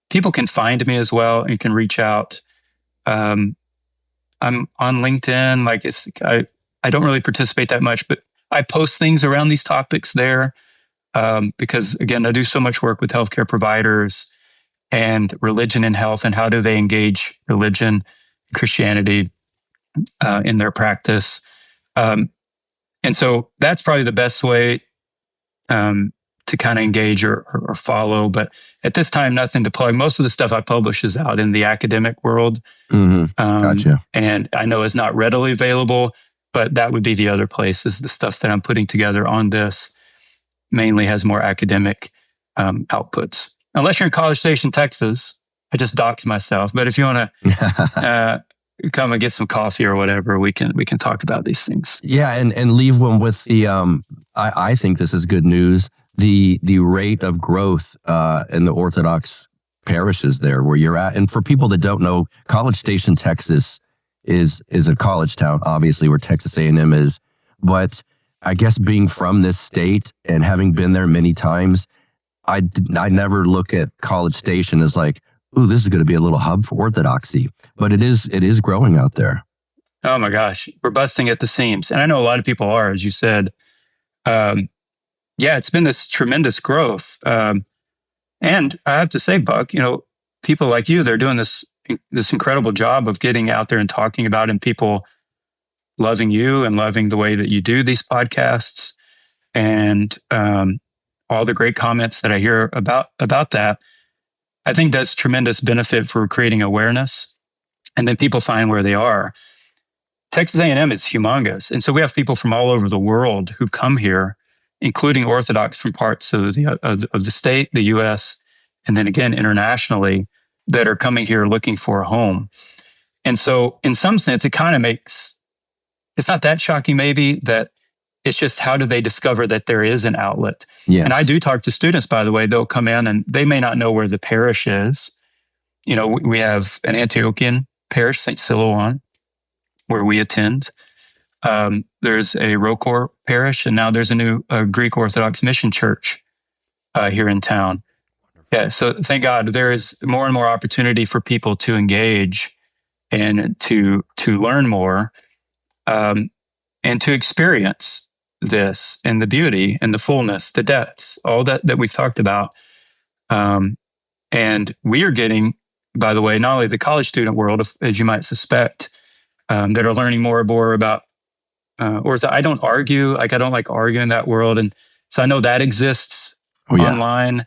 People can find me as well and can reach out. I'm on LinkedIn. I don't really participate that much, but I post things around these topics there. Because again, I do so much work with healthcare providers and religion and health, and how do they engage religion, Christianity in their practice. And so that's probably the best way to kind of engage or follow. But at this time, nothing to plug. Most of the stuff I publish is out in the academic world. Gotcha. And I know is not readily available, but that would be the other place, is the stuff that I'm putting together on this. Mainly has more academic outputs. Unless you're in College Station, Texas, I just doxed myself. But if you want to come and get some coffee or whatever, we can talk about these things. Yeah, and leave them with the. I think this is good news. The rate of growth in the Orthodox parishes there where you're at, and for people that don't know, College Station, Texas is a college town, obviously, where Texas A&M is, but I guess being from this state and having been there many times, I never look at College Station as like, ooh, this is going to be a little hub for Orthodoxy. But it is growing out there. Oh my gosh, we're busting at the seams. And I know a lot of people are, as you said. It's been this tremendous growth. And I have to say, Buck, people like you, they're doing this incredible job of getting out there and talking about it, and people loving you and loving the way that you do these podcasts, and all the great comments that I hear about that, I think does tremendous benefit for creating awareness. And then people find where they are. Texas A&M is humongous. And so we have people from all over the world who come here, including Orthodox from parts of the state, the US, and then again, internationally, that are coming here looking for a home. And so in some sense, it kind of makes, it's not that shocking maybe, that it's just how do they discover that there is an outlet? Yes. And I do talk to students, by the way, they'll come in and they may not know where the parish is. We have an Antiochian parish, St. Silouan, where we attend. There's a Rocor parish, and now there's a new Greek Orthodox mission church here in town. Yeah, so thank God there is more and more opportunity for people to engage and to learn more, and to experience this and the beauty and the fullness, the depths, all that we've talked about. And we are getting, by the way, not only the college student world, as you might suspect, that are learning more and more about, I don't argue, I don't like arguing in that world. And so I know that exists online.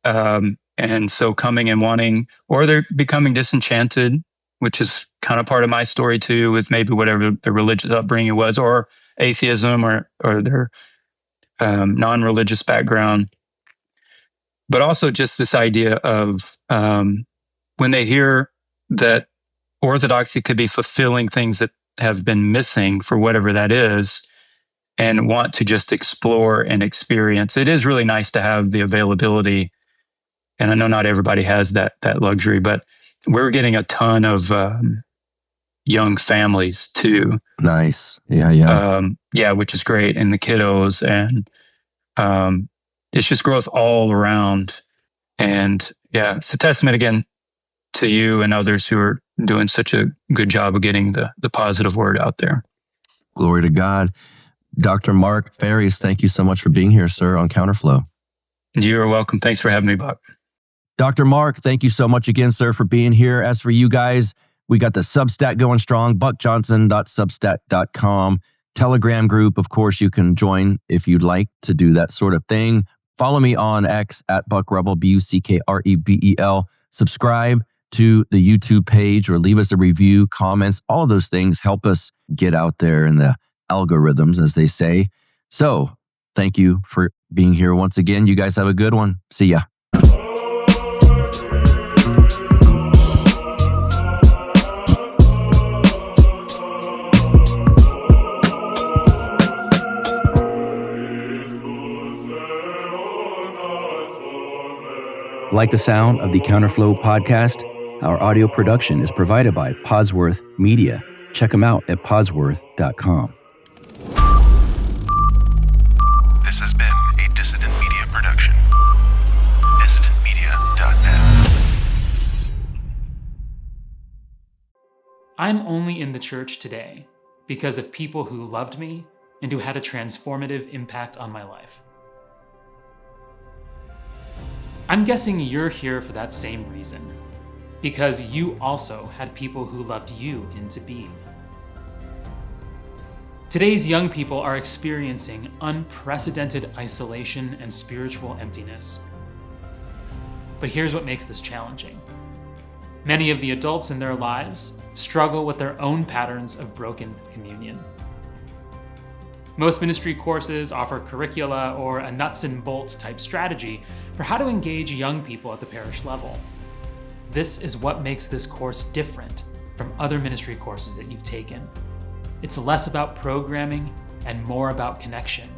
And so coming and wanting, or they're becoming disenchanted, which is kind of part of my story too, with maybe whatever their religious upbringing was, or atheism, or their non-religious background. But also just this idea of when they hear that Orthodoxy could be fulfilling things that have been missing for whatever that is, and want to just explore and experience. It is really nice to have the availability. And I know not everybody has that luxury, but we're getting a ton of young families too. Nice. Yeah. Which is great. And the kiddos, and it's just growth all around. And yeah, it's a testament again to you and others who are doing such a good job of getting the positive word out there. Glory to God. Dr. Mark Faries, thank you so much for being here, sir, on Counterflow. You're welcome. Thanks for having me, Buck. Dr. Mark, thank you so much again, sir, for being here. As for you guys, we got the Substack going strong, buckjohnson.substack.com. Telegram group, of course, you can join if you'd like to do that sort of thing. Follow me on X at BuckRebel, BuckRebel. Subscribe to the YouTube page or leave us a review, comments. All of those things help us get out there in the algorithms, as they say. So thank you for being here once again. You guys have a good one. See ya. Like the sound of the Counterflow podcast? Our audio production is provided by Podsworth Media. Check them out at podsworth.com. This has been a Dissident Media production. DissidentMedia.net. I'm only in the church today because of people who loved me and who had a transformative impact on my life. I'm guessing you're here for that same reason, because you also had people who loved you into being. Today's young people are experiencing unprecedented isolation and spiritual emptiness. But here's what makes this challenging. Many of the adults in their lives struggle with their own patterns of broken communion. Most ministry courses offer curricula or a nuts and bolts type strategy for how to engage young people at the parish level. This is what makes this course different from other ministry courses that you've taken. It's less about programming and more about connection.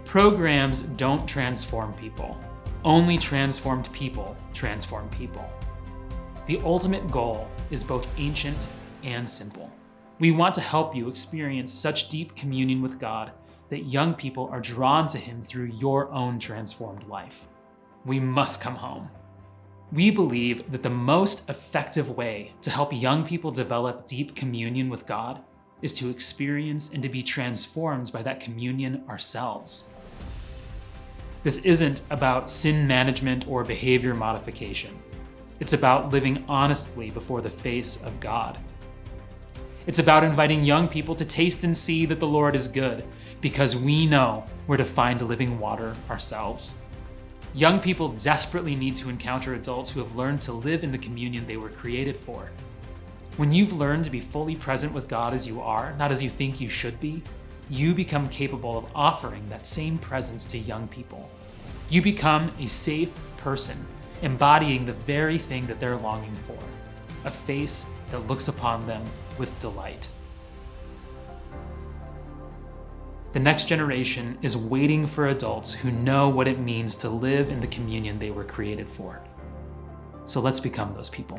Programs don't transform people. Only transformed people transform people. The ultimate goal is both ancient and simple. We want to help you experience such deep communion with God that young people are drawn to Him through your own transformed life. We must come home. We believe that the most effective way to help young people develop deep communion with God is to experience and to be transformed by that communion ourselves. This isn't about sin management or behavior modification. It's about living honestly before the face of God. It's about inviting young people to taste and see that the Lord is good, because we know where to find living water ourselves. Young people desperately need to encounter adults who have learned to live in the communion they were created for. When you've learned to be fully present with God as you are, not as you think you should be, you become capable of offering that same presence to young people. You become a safe person, embodying the very thing that they're longing for, a face that looks upon them with delight. The next generation is waiting for adults who know what it means to live in the communion they were created for. So let's become those people.